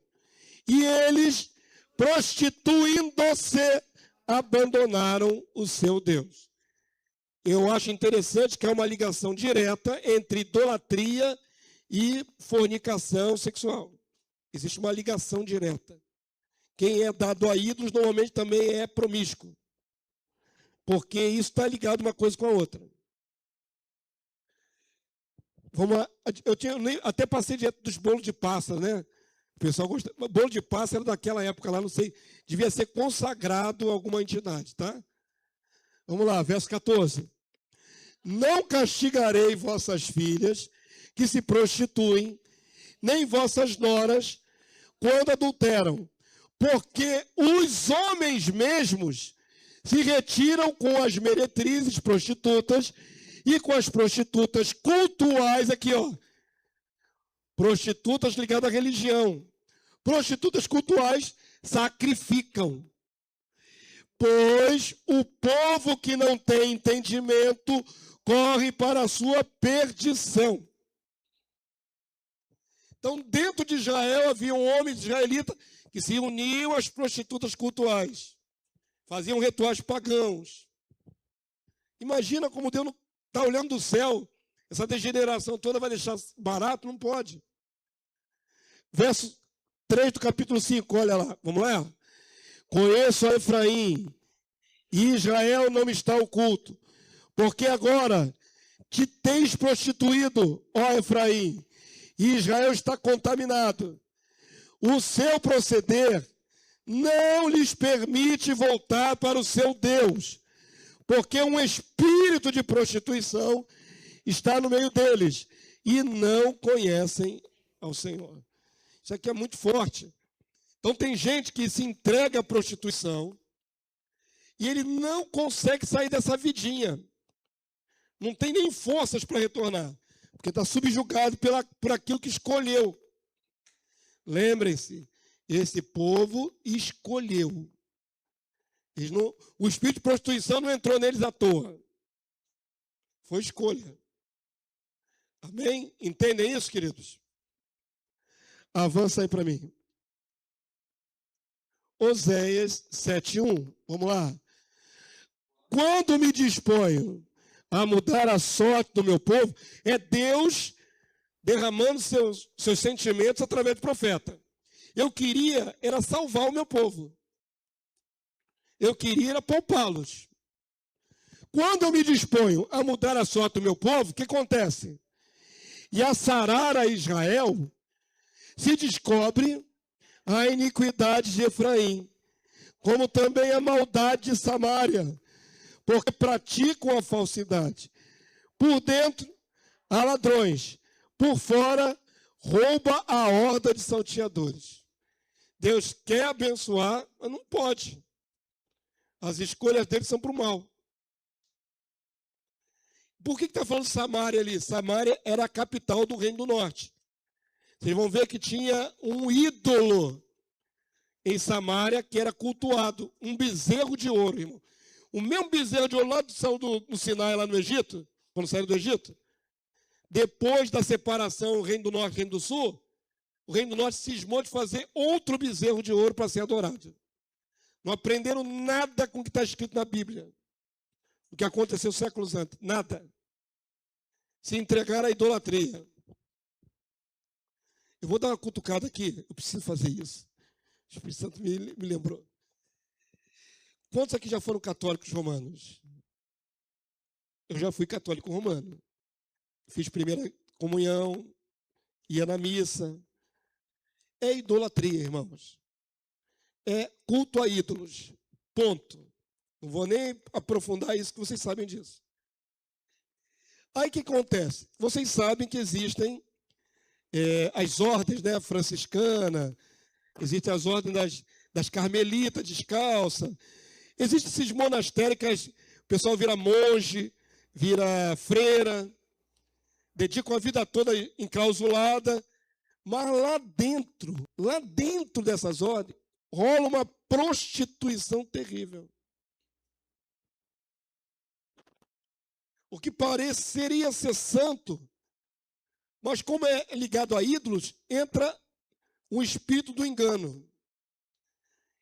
e eles, prostituindo-se, abandonaram o seu Deus. Eu acho interessante que há uma ligação direta entre idolatria e fornicação sexual. Existe uma ligação direta. Quem é dado a ídolos normalmente também é promíscuo. Porque isso está ligado uma coisa com a outra. Vamos lá. Até passei direto dos bolos de passa, né? O pessoal gosta. Bolo de passa era daquela época lá, não sei. Devia ser consagrado a alguma entidade, tá? Vamos lá, verso 14. Não castigarei vossas filhas que se prostituem, nem vossas noras quando adulteram, porque os homens mesmos se retiram com as meretrizes prostitutas e com as prostitutas cultuais, aqui ó, prostitutas ligadas à religião. Prostitutas cultuais sacrificam. Pois o povo que não tem entendimento corre para a sua perdição. Então, dentro de Israel havia um homem israelita que se uniam às prostitutas cultuais. Faziam rituais pagãos. Imagina como Deus não está olhando do céu. Essa degeneração toda vai deixar barato? Não pode. Verso 3 do capítulo 5, olha lá. Vamos lá? Conheço a Efraim, e Israel não me está oculto, porque agora te tens prostituído, ó Efraim, e Israel está contaminado. O seu proceder não lhes permite voltar para o seu Deus, porque um espírito de prostituição está no meio deles, e não conhecem ao Senhor. Isso aqui é muito forte. Então tem gente que se entrega à prostituição e ele não consegue sair dessa vidinha. Não tem nem forças para retornar, porque está subjugado por aquilo que escolheu. Lembrem-se, esse povo escolheu. O espírito de prostituição não entrou neles à toa. Foi escolha. Amém? Entendem isso, queridos? Avança aí para mim. Oséias 7:1. Vamos lá. Quando me disponho a mudar a sorte do meu povo, é Deus derramando seus sentimentos através do profeta. Eu queria era salvar o meu povo. Eu queria era poupá-los. Quando eu me disponho a mudar a sorte do meu povo, o que acontece? E a sarar a Israel, se descobre a iniquidade de Efraim, como também a maldade de Samaria, porque praticam a falsidade. Por dentro, há ladrões. Por fora, rouba a horda de salteadores. Deus quer abençoar, mas não pode. As escolhas dele são para o mal. Por que está falando Samaria ali? Samaria era a capital do Reino do Norte. Vocês vão ver que tinha um ídolo em Samaria que era cultuado, um bezerro de ouro, irmão. O mesmo bezerro de ouro lá do Sinai, lá no Egito, quando saíram do Egito, depois da separação Reino do Norte e Reino do Sul, o Reino do Norte cismou de fazer outro bezerro de ouro para ser adorado. Não aprenderam nada com o que está escrito na Bíblia. O que aconteceu séculos antes. Nada. Se entregaram à idolatria. Eu vou dar uma cutucada aqui. Eu preciso fazer isso. O Espírito Santo me lembrou. Quantos aqui já foram católicos romanos? Eu já fui católico romano. Fiz primeira comunhão, ia na missa. É idolatria, irmãos. É culto a ídolos. Ponto. Não vou nem aprofundar isso, que vocês sabem disso. Aí o que acontece? Vocês sabem que existem as ordens, né, franciscana, existem as ordens das carmelitas descalça, existem esses monastérios que o pessoal vira monge, vira freira, dedicam a vida toda enclausulada, mas lá dentro dessas ordens, rola uma prostituição terrível. O que pareceria ser santo, mas como é ligado a ídolos, entra o espírito do engano.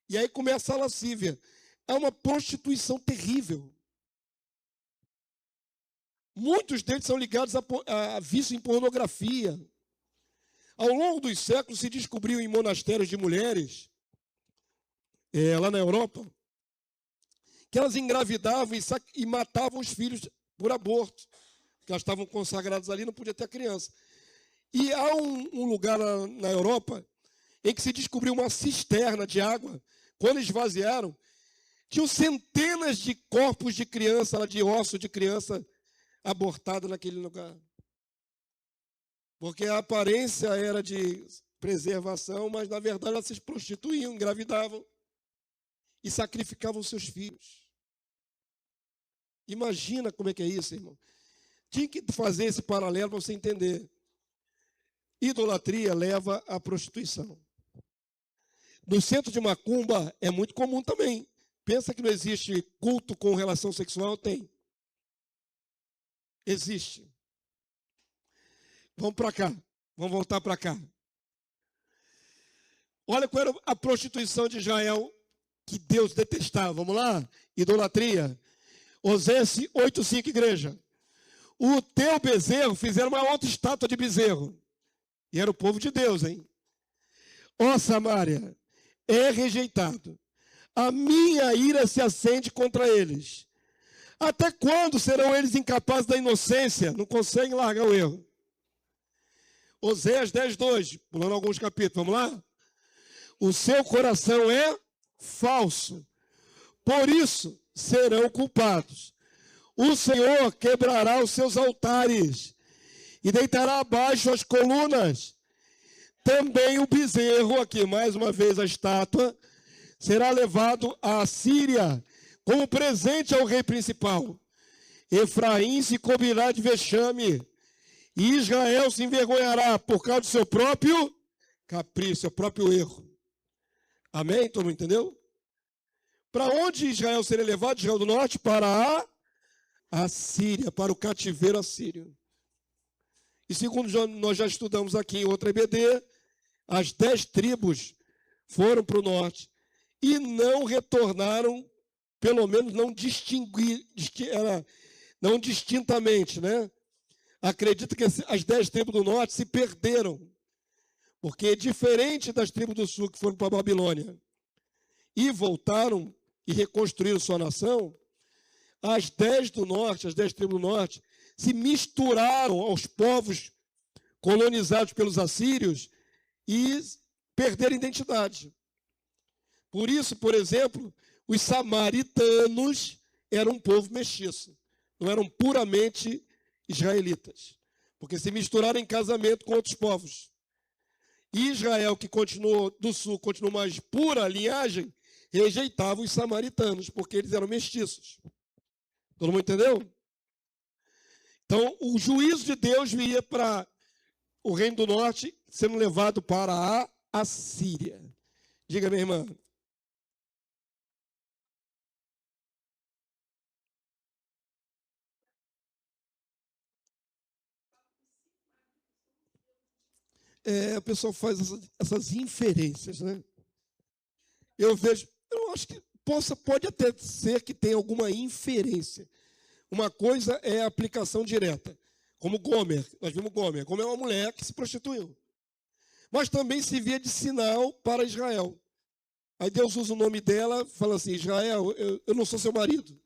E aí começa a lascívia. É uma prostituição terrível. Muitos deles são ligados a vício em pornografia. Ao longo dos séculos se descobriu em monastérios de mulheres, lá na Europa, que elas engravidavam e matavam os filhos por aborto, porque elas estavam consagradas ali, não podia ter criança. E há um lugar na Europa em que se descobriu uma cisterna de água. Quando esvaziaram, tinham centenas de corpos de criança, de osso de criança abortada naquele lugar. Porque a aparência era de preservação, mas na verdade elas se prostituíam, engravidavam e sacrificavam seus filhos. Imagina como é que é isso, irmão. Tinha que fazer esse paralelo para você entender. Idolatria leva à prostituição. No centro de macumba é muito comum também. Pensa que não existe culto com relação sexual? Tem. Existe. Vamos para cá. Vamos voltar para cá. Olha qual era a prostituição de Israel que Deus detestava. Vamos lá? Idolatria. Oséias 8:5, igreja. O teu bezerro, fizeram uma outra estátua de bezerro. E era o povo de Deus, hein? Ó Samaria, é rejeitado. A minha ira se acende contra eles. Até quando serão eles incapazes da inocência? Não conseguem largar o erro. Oséias 10:2, pulando alguns capítulos, vamos lá? O seu coração é falso. Por isso serão culpados. O Senhor quebrará os seus altares e deitará abaixo as colunas. Também o bezerro, aqui mais uma vez a estátua, será levado à Síria como presente ao rei principal. Efraim se cobrirá de vexame, e Israel se envergonhará por causa do seu próprio capricho, seu próprio erro. Amém? Todo mundo entendeu? Para onde Israel seria levado? Israel do norte? Para a Síria, para o cativeiro assírio. E segundo nós já estudamos aqui em outra EBD, as 10 tribos foram para o norte e não retornaram, pelo menos não distintamente, né? Acredito que as 10 tribos do norte se perderam, porque diferente das tribos do sul que foram para a Babilônia e voltaram e reconstruíram sua nação, as 10 do norte, as 10 tribos do norte, se misturaram aos povos colonizados pelos assírios e perderam identidade. Por isso, por exemplo, os samaritanos eram um povo mestiço, não eram puramente israelitas, porque se misturaram em casamento com outros povos. E Israel, que continuou do sul, continuou mais pura linhagem, rejeitava os samaritanos, porque eles eram mestiços. Todo mundo entendeu? Então, o juízo de Deus vinha para o reino do norte, sendo levado para a Assíria. Diga, minha irmã. O pessoal faz essas inferências, né? Eu acho que pode até ser que tenha alguma inferência. Uma coisa é a aplicação direta, como Gomer. Nós vimos Gomer. Gomer é uma mulher que se prostituiu. Mas também se via de sinal para Israel. Aí Deus usa o nome dela, fala assim, Israel, eu não sou seu marido.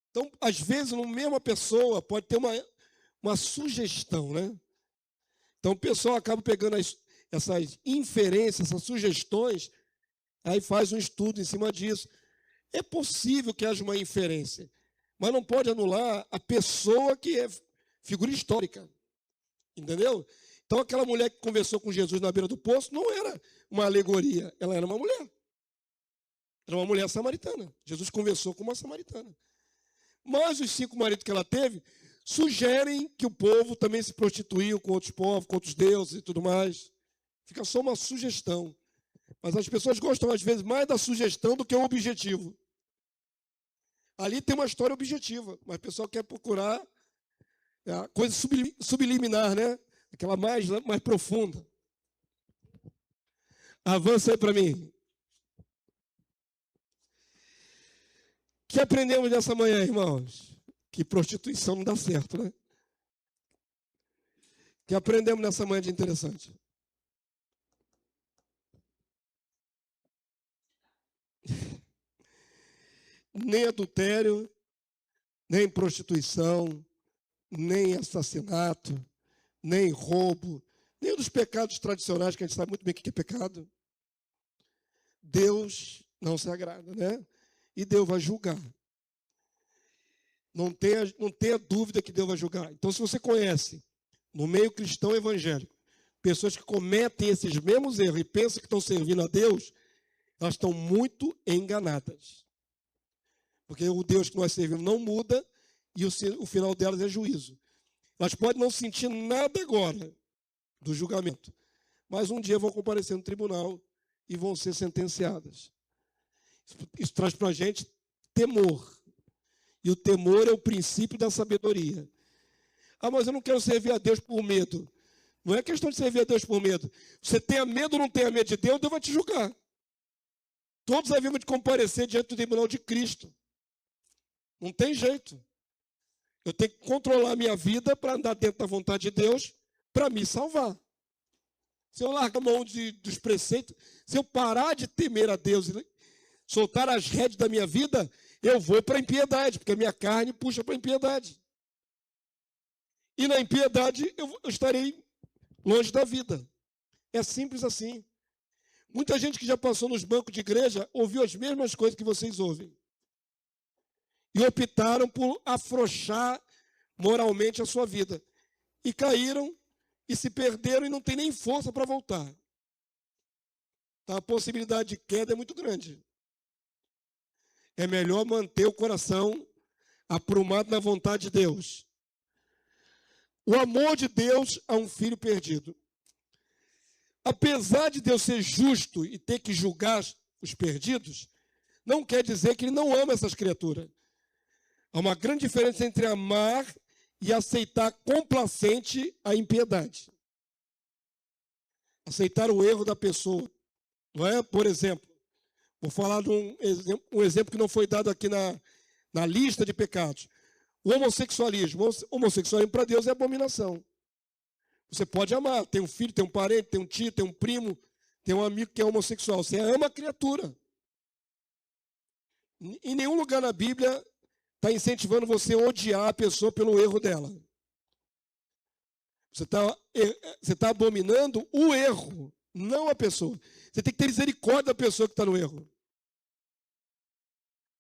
Então, às vezes, numa mesma pessoa, pode ter uma sugestão, né? Então, o pessoal acaba pegando essas inferências, essas sugestões, aí faz um estudo em cima disso. É possível que haja uma inferência, mas não pode anular a pessoa que é figura histórica. Entendeu? Então, aquela mulher que conversou com Jesus na beira do poço não era uma alegoria, ela era uma mulher. Era uma mulher samaritana. Jesus conversou com uma samaritana. Mas os 5 maridos que ela teve sugerem que o povo também se prostituiu com outros povos, com outros deuses e tudo mais. Fica só uma sugestão. Mas as pessoas gostam, às vezes, mais da sugestão do que o objetivo. Ali tem uma história objetiva, mas o pessoal quer procurar a coisa subliminar, né? Aquela mais profunda. Avança aí para mim. O que aprendemos nessa manhã, irmãos? Que prostituição não dá certo, né? O que aprendemos nessa manhã de interessante? Nem adultério, nem prostituição, nem assassinato, nem roubo, nem um dos pecados tradicionais que a gente sabe muito bem o que é pecado. Deus não se agrada, né? E Deus vai julgar. Não tenha dúvida que Deus vai julgar. Então, se você conhece, no meio cristão evangélico, pessoas que cometem esses mesmos erros e pensam que estão servindo a Deus, elas estão muito enganadas. Porque o Deus que nós servimos não muda e o final delas é juízo. Elas podem não sentir nada agora do julgamento, mas um dia vão comparecer no tribunal e vão ser sentenciadas. Isso traz para a gente temor. E o temor é o princípio da sabedoria. Ah, mas eu não quero servir a Deus por medo. Não é questão de servir a Deus por medo. Você tenha medo ou não tenha medo de Deus, Deus vai te julgar. Todos havemos de comparecer diante do tribunal de Cristo. Não tem jeito. Eu tenho que controlar a minha vida para andar dentro da vontade de Deus para me salvar. Se eu largar a mão dos preceitos, se eu parar de temer a Deus e soltar as rédeas da minha vida, eu vou para a impiedade, porque a minha carne puxa para a impiedade. E na impiedade eu estarei longe da vida. É simples assim. Muita gente que já passou nos bancos de igreja ouviu as mesmas coisas que vocês ouvem. E optaram por afrouxar moralmente a sua vida. E caíram e se perderam e não tem nem força para voltar. Então, a possibilidade de queda é muito grande. É melhor manter o coração aprumado na vontade de Deus. O amor de Deus a um filho perdido. Apesar de Deus ser justo e ter que julgar os perdidos, não quer dizer que ele não ama essas criaturas. Há uma grande diferença entre amar e aceitar complacente a impiedade. Aceitar o erro da pessoa. Não é? Por exemplo, vou falar de um exemplo que não foi dado aqui na lista de pecados. O homossexualismo. O homossexualismo para Deus é abominação. Você pode amar. Tem um filho, tem um parente, tem um tio, tem um primo, tem um amigo que é homossexual. Você ama a criatura. Em nenhum lugar na Bíblia está incentivando você a odiar a pessoa pelo erro dela. Você está abominando o erro, não a pessoa. Você tem que ter misericórdia da pessoa que está no erro.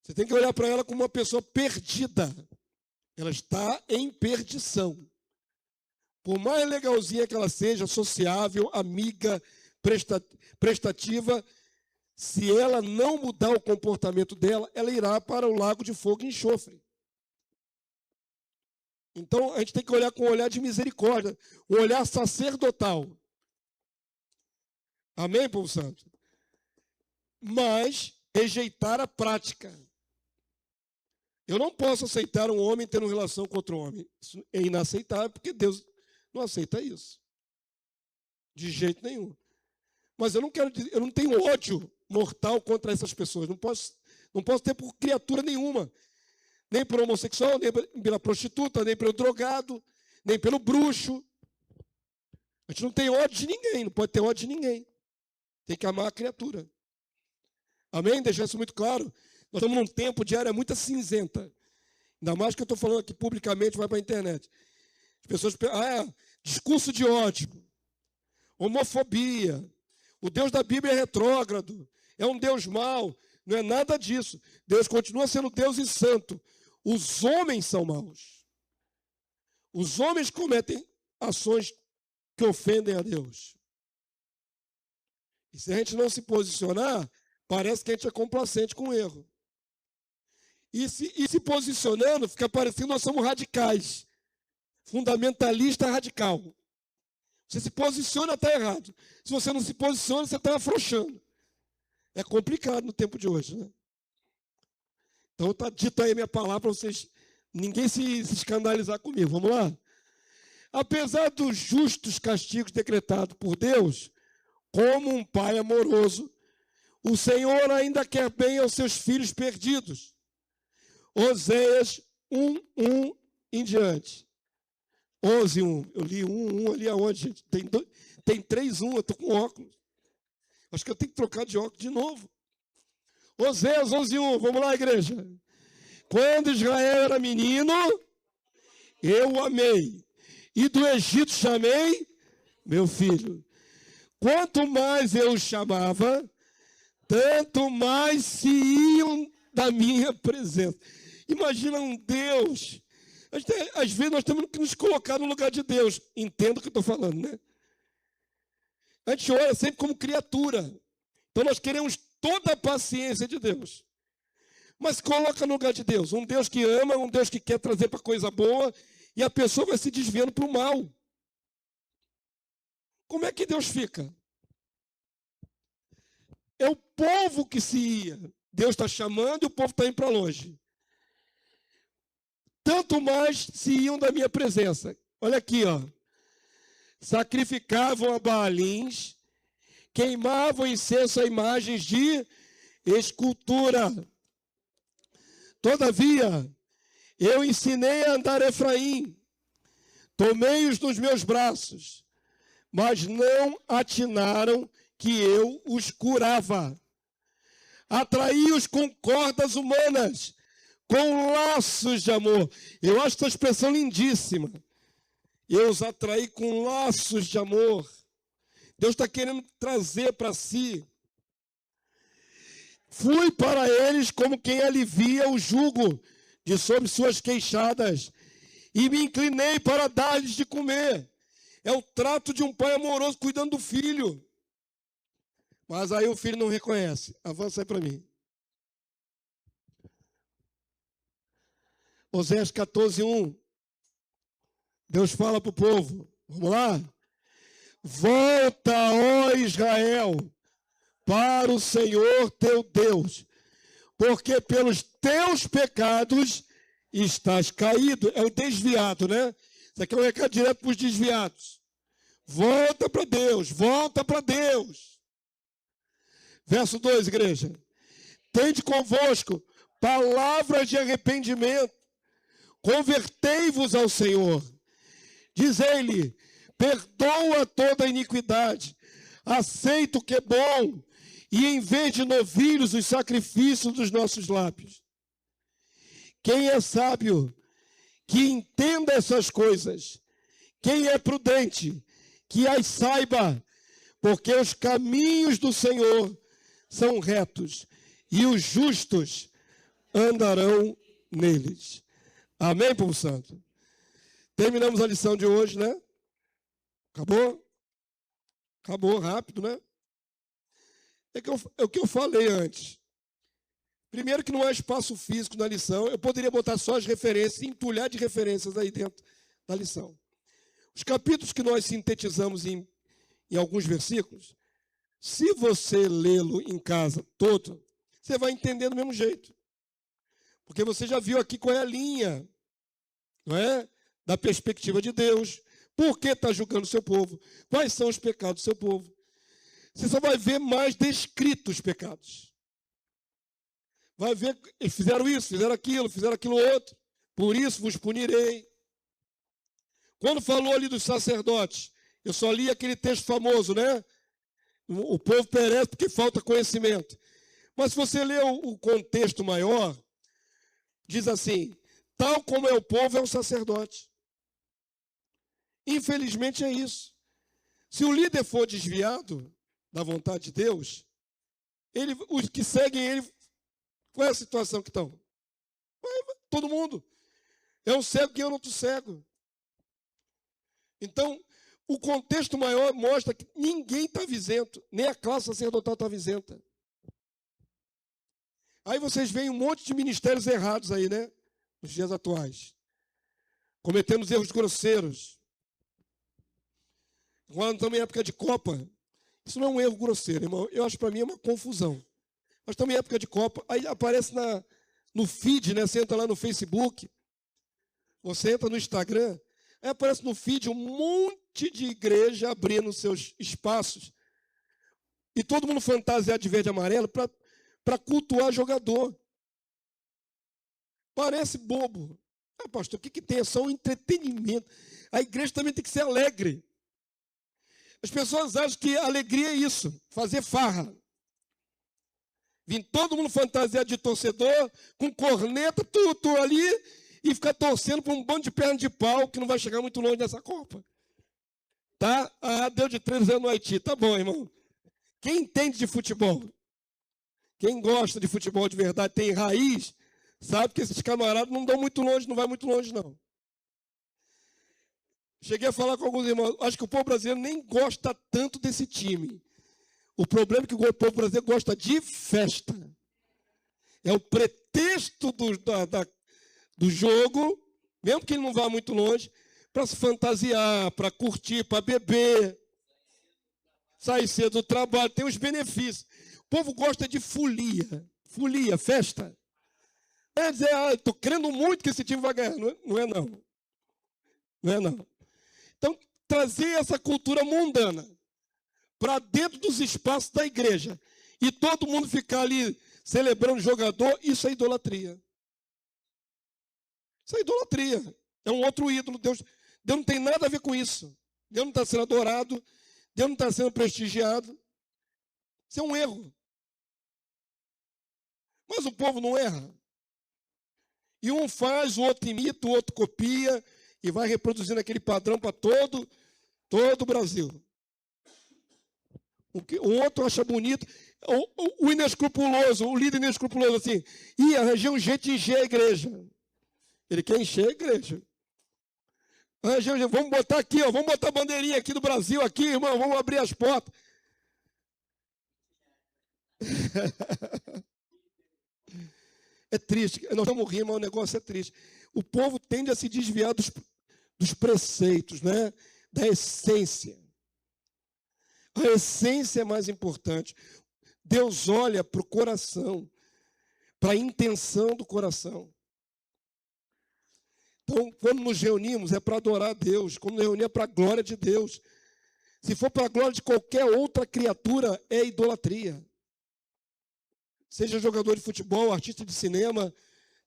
Você tem que olhar para ela como uma pessoa perdida. Ela está em perdição. Por mais legalzinha que ela seja, sociável, amiga, prestativa, se ela não mudar o comportamento dela, ela irá para o lago de fogo e enxofre. Então, a gente tem que olhar com um olhar de misericórdia, um olhar sacerdotal. Amém, povo santo? Mas rejeitar a prática. Eu não posso aceitar um homem tendo relação com outro homem. Isso é inaceitável, porque Deus não aceita isso. De jeito nenhum. Mas eu não tenho ódio mortal contra essas pessoas. Não posso ter por criatura nenhuma. Nem pelo homossexual, nem pela prostituta, nem pelo drogado, nem pelo bruxo. A gente não tem ódio de ninguém, não pode ter ódio de ninguém. Tem que amar a criatura. Amém? Deixar isso muito claro. Nós estamos num tempo de área muito cinzenta. Ainda mais que eu estou falando aqui publicamente, vai para a internet. As pessoas discurso de ódio, homofobia. O Deus da Bíblia é retrógrado, é um Deus mau. Não é nada disso. Deus continua sendo Deus e santo. Os homens são maus. Os homens cometem ações que ofendem a Deus. E se a gente não se posicionar, parece que a gente é complacente com o erro. E se posicionando, fica parecendo que nós somos radicais. Fundamentalista radical. Você se posiciona, está errado. Se você não se posiciona, você está afrouxando. É complicado no tempo de hoje, né? Então está dito aí a minha palavra para vocês, ninguém se escandalizar comigo. Vamos lá? Apesar dos justos castigos decretados por Deus, como um pai amoroso, o Senhor ainda quer bem aos seus filhos perdidos. Oséias 1:1 em diante. 11:1. Eu li 1:1 ali aonde, gente? Tem 3:1, eu estou com óculos. Acho que eu tenho que trocar de óculos de novo. Oséias 11:1. Vamos lá, igreja. Quando Israel era menino, eu o amei. E do Egito chamei meu filho. Quanto mais eu o chamava, tanto mais se iam da minha presença. Imagina um Deus. Às vezes nós temos que nos colocar no lugar de Deus. Entendo o que eu estou falando, né? A gente olha sempre como criatura. Então nós queremos toda a paciência de Deus. Mas coloca no lugar de Deus. Um Deus que ama, um Deus que quer trazer para coisa boa, e a pessoa vai se desviando para o mal. Como é que Deus fica? É o povo que se ia. Deus está chamando e o povo está indo para longe. Tanto mais se iam da minha presença. Olha aqui, ó. Sacrificavam a Baalins, queimavam incenso a imagens de escultura. Todavia, eu ensinei a andar Efraim, tomei-os nos meus braços, mas não atinaram que eu os curava. Atraí-os com cordas humanas, com laços de amor. Eu acho essa expressão lindíssima. Eu os atraí com laços de amor. Deus está querendo trazer para si. Fui para eles como quem alivia o jugo de sobre suas queixadas, e me inclinei para dar-lhes de comer. É o trato de um pai amoroso cuidando do filho. Mas aí o filho não reconhece. Avança aí para mim. Oséias 14:1. Deus fala para o povo. Vamos lá? Volta, ó Israel, para o Senhor teu Deus, porque pelos teus pecados estás caído. É o desviado, né? Isso aqui é um recado direto para os desviados. Volta para Deus, volta para Deus. Verso 2, igreja. Tende convosco palavras de arrependimento. Convertei-vos ao Senhor. Diz-lhe, perdoa toda a iniquidade. Aceita o que é bom. E em vez de novilhos, os sacrifícios dos nossos lábios. Quem é sábio, que entenda essas coisas. Quem é prudente, que as saiba. Porque os caminhos do Senhor são retos. E os justos andarão neles. Amém, povo santo? Terminamos a lição de hoje, né? Acabou? Acabou rápido, né? É o que eu falei antes. Primeiro que não há espaço físico na lição. Eu poderia botar só as referências, entulhar de referências aí dentro da lição. Os capítulos que nós sintetizamos em alguns versículos, se você lê-lo em casa todo, você vai entender do mesmo jeito. Porque você já viu aqui qual é a linha, não é? Da perspectiva de Deus. Por que está julgando o seu povo? Quais são os pecados do seu povo? Você só vai ver mais descritos os pecados. Vai ver, eles fizeram isso, fizeram aquilo outro. Por isso vos punirei. Quando falou ali dos sacerdotes, eu só li aquele texto famoso, né? O povo perece porque falta conhecimento. Mas se você ler o contexto maior, diz assim, tal como é o povo, é o sacerdote. Infelizmente é isso. Se o líder for desviado da vontade de Deus, os que seguem ele, qual é a situação que estão? Todo mundo. É um cego que eu não estou cego. Então, o contexto maior mostra que ninguém está isento, nem a classe sacerdotal está isenta. Aí vocês veem um monte de ministérios errados aí, né? Nos dias atuais. Cometemos erros grosseiros. Agora estamos em época de Copa. Isso não é um erro grosseiro, irmão. Eu acho que para mim é uma confusão. Nós estamos em época de Copa. Aí aparece no feed, né? Você entra lá no Facebook. Você entra no Instagram. Aí aparece no feed um monte de igreja abrindo seus espaços. E todo mundo fantasiado de verde e amarelo para cultuar jogador. Parece bobo. Ah, pastor, o que tem? É só um entretenimento. A igreja também tem que ser alegre. As pessoas acham que alegria é isso, fazer farra. Vim todo mundo fantasiado de torcedor, com corneta, tudo ali, e ficar torcendo para um bando de perna de pau que não vai chegar muito longe nessa Copa. Tá? Ah, deu de 3 anos no Haiti. Tá bom, irmão. Quem entende de futebol? Quem gosta de futebol de verdade, tem raiz, sabe que esses camaradas não dão muito longe, não vai muito longe, não. Cheguei a falar com alguns irmãos, acho que o povo brasileiro nem gosta tanto desse time. O problema é que o povo brasileiro gosta de festa. É o pretexto do jogo, mesmo que ele não vá muito longe, para se fantasiar, para curtir, para beber, sair cedo do trabalho, tem os benefícios. O povo gosta de folia, festa. É dizer, estou crendo muito que esse time vai ganhar. Não é não. Não é não. Então, trazer essa cultura mundana para dentro dos espaços da igreja e todo mundo ficar ali celebrando o jogador, isso é idolatria. Isso é idolatria. É um outro ídolo. Deus não tem nada a ver com isso. Deus não está sendo adorado. Deus não está sendo prestigiado. Isso é um erro. Mas o povo não erra. E um faz, o outro imita, o outro copia e vai reproduzindo aquele padrão para todo o Brasil. O outro acha bonito. O inescrupuloso, o líder inescrupuloso, assim, arranjei um jeito de encher a igreja. Ele quer encher a igreja. Vamos botar aqui, ó, vamos botar a bandeirinha aqui do Brasil, aqui, irmão, vamos abrir as portas. É triste, nós estamos rindo, mas o negócio é triste. o povo tende a se desviar dos preceitos, né? Da essência. A essência é mais importante. Deus olha para o coração, para a intenção do coração. Então, quando nos reunimos, é para adorar a Deus. Quando nos reunimos, é para a glória de Deus. Se for para a glória de qualquer outra criatura, é idolatria. Seja jogador de futebol, artista de cinema,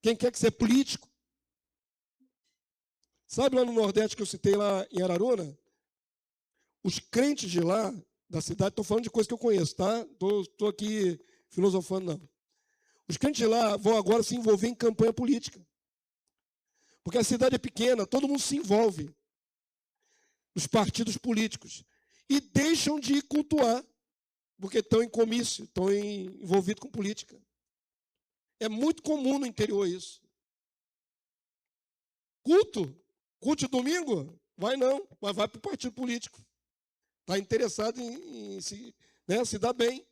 quem quer que seja político. Sabe lá no Nordeste que eu citei lá em Araruna? Os crentes de lá, da cidade, estou falando de coisa que eu conheço, tá? Estou aqui filosofando, não. Os crentes de lá vão agora se envolver em campanha política. Porque a cidade é pequena, todo mundo se envolve nos partidos políticos. E deixam de cultuar, porque estão em comício, estão envolvidos com política. É muito comum no interior isso. Culto de domingo? Vai não, mas vai para o partido político. Está interessado em se dar bem.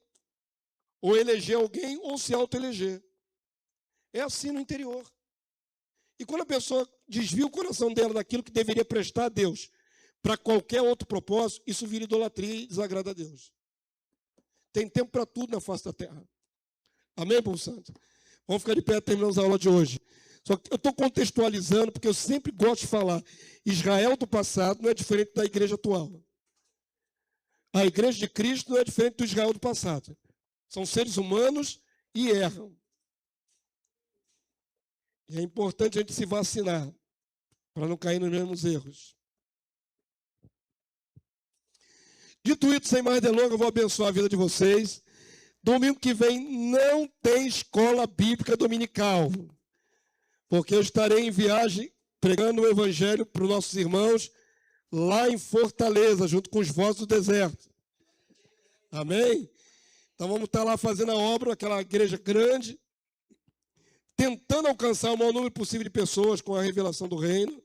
Ou eleger alguém, ou se autoeleger. É assim no interior. E quando a pessoa desvia o coração dela daquilo que deveria prestar a Deus para qualquer outro propósito, isso vira idolatria e desagrada a Deus. Tem tempo para tudo na face da terra. Amém, povo santo? Vamos ficar de pé, terminamos a aula de hoje. Só que eu estou contextualizando, porque eu sempre gosto de falar, Israel do passado não é diferente da igreja atual. A igreja de Cristo não é diferente do Israel do passado. São seres humanos e erram. E é importante a gente se vacinar, para não cair nos mesmos erros. Dito isso, sem mais delongas, eu vou abençoar a vida de vocês. Domingo que vem não tem escola bíblica dominical, porque eu estarei em viagem pregando o evangelho para os nossos irmãos lá em Fortaleza, junto com os Vozes do Deserto. Amém? Então vamos estar lá fazendo a obra, aquela igreja grande, tentando alcançar o maior número possível de pessoas com a revelação do reino.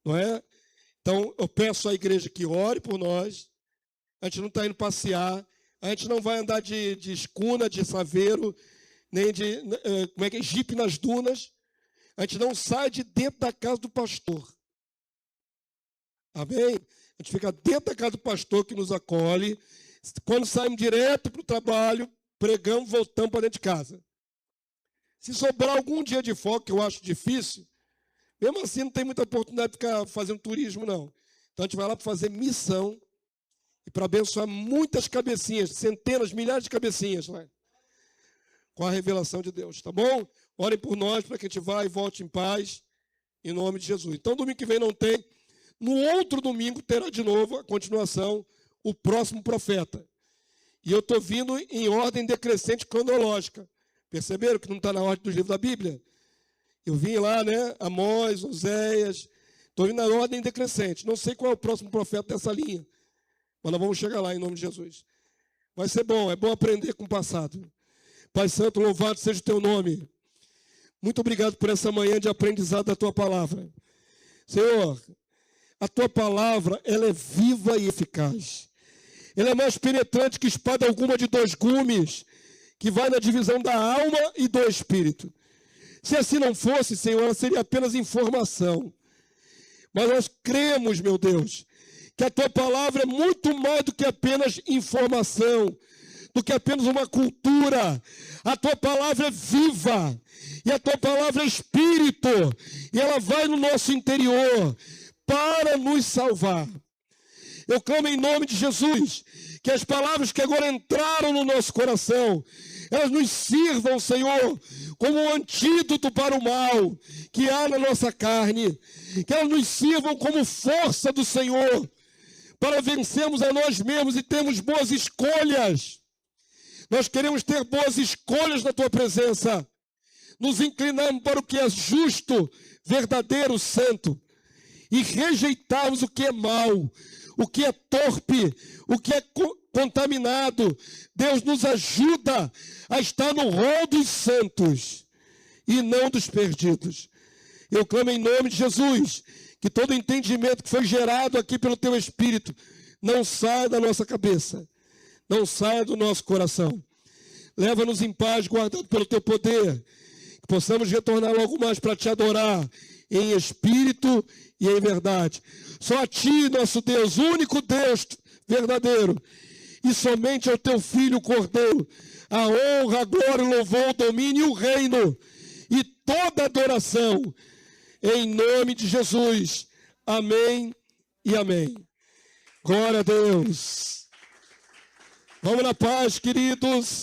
Não é? Então eu peço à igreja que ore por nós. A gente não está indo passear, a gente não vai andar de escuna, de saveiro, nem de jipe nas dunas. A gente não sai de dentro da casa do pastor. Amém? A gente fica dentro da casa do pastor que nos acolhe. Quando saímos direto para o trabalho, pregamos, voltamos para dentro de casa. Se sobrar algum dia de folga, que eu acho difícil, mesmo assim não tem muita oportunidade de ficar fazendo turismo, não. Então a gente vai lá para fazer missão e para abençoar muitas cabecinhas, centenas, milhares de cabecinhas lá, com a revelação de Deus, tá bom? Orem por nós para que a gente vá e volte em paz, em nome de Jesus. Então domingo que vem não tem. No outro domingo terá de novo a continuação, o próximo profeta. E eu estou vindo em ordem decrescente cronológica. Perceberam que não está na ordem dos livros da Bíblia? Eu vim lá, né? Amós, Oséias. Estou vindo na ordem decrescente. Não sei qual é o próximo profeta dessa linha. Mas nós vamos chegar lá em nome de Jesus. Vai ser bom, é bom aprender com o passado. Pai Santo, louvado seja o teu nome. Muito obrigado por essa manhã de aprendizado da tua palavra. Senhor, a tua palavra, ela é viva e eficaz. Ela é mais penetrante que espada alguma de 2 gumes, que vai na divisão da alma e do espírito. Se assim não fosse, Senhor, ela seria apenas informação. Mas nós cremos, meu Deus, que a tua palavra é muito mais do que apenas informação, do que apenas uma cultura. A tua palavra é viva, e a tua palavra é espírito, e ela vai no nosso interior para nos salvar. Eu clamo em nome de Jesus, que as palavras que agora entraram no nosso coração, elas nos sirvam, Senhor, como um antídoto para o mal que há na nossa carne, que elas nos sirvam como força do Senhor, para vencermos a nós mesmos e termos boas escolhas. Nós queremos ter boas escolhas na tua presença, nos inclinarmos para o que é justo, verdadeiro, santo, e rejeitarmos o que é mal, o que é torpe, o que é contaminado. Deus nos ajuda a estar no rol dos santos e não dos perdidos. Eu clamo em nome de Jesus, que todo entendimento que foi gerado aqui pelo teu Espírito não saia da nossa cabeça, não saia do nosso coração. Leva-nos em paz, guardado pelo teu poder, Que possamos retornar logo mais para te adorar em espírito e em verdade. Só a ti, nosso Deus, único Deus verdadeiro, e somente ao teu Filho Cordeiro, a honra, a glória, o louvor, o domínio e o reino, e toda adoração, em nome de Jesus. Amém e amém. Glória a Deus. Vamos na paz, queridos.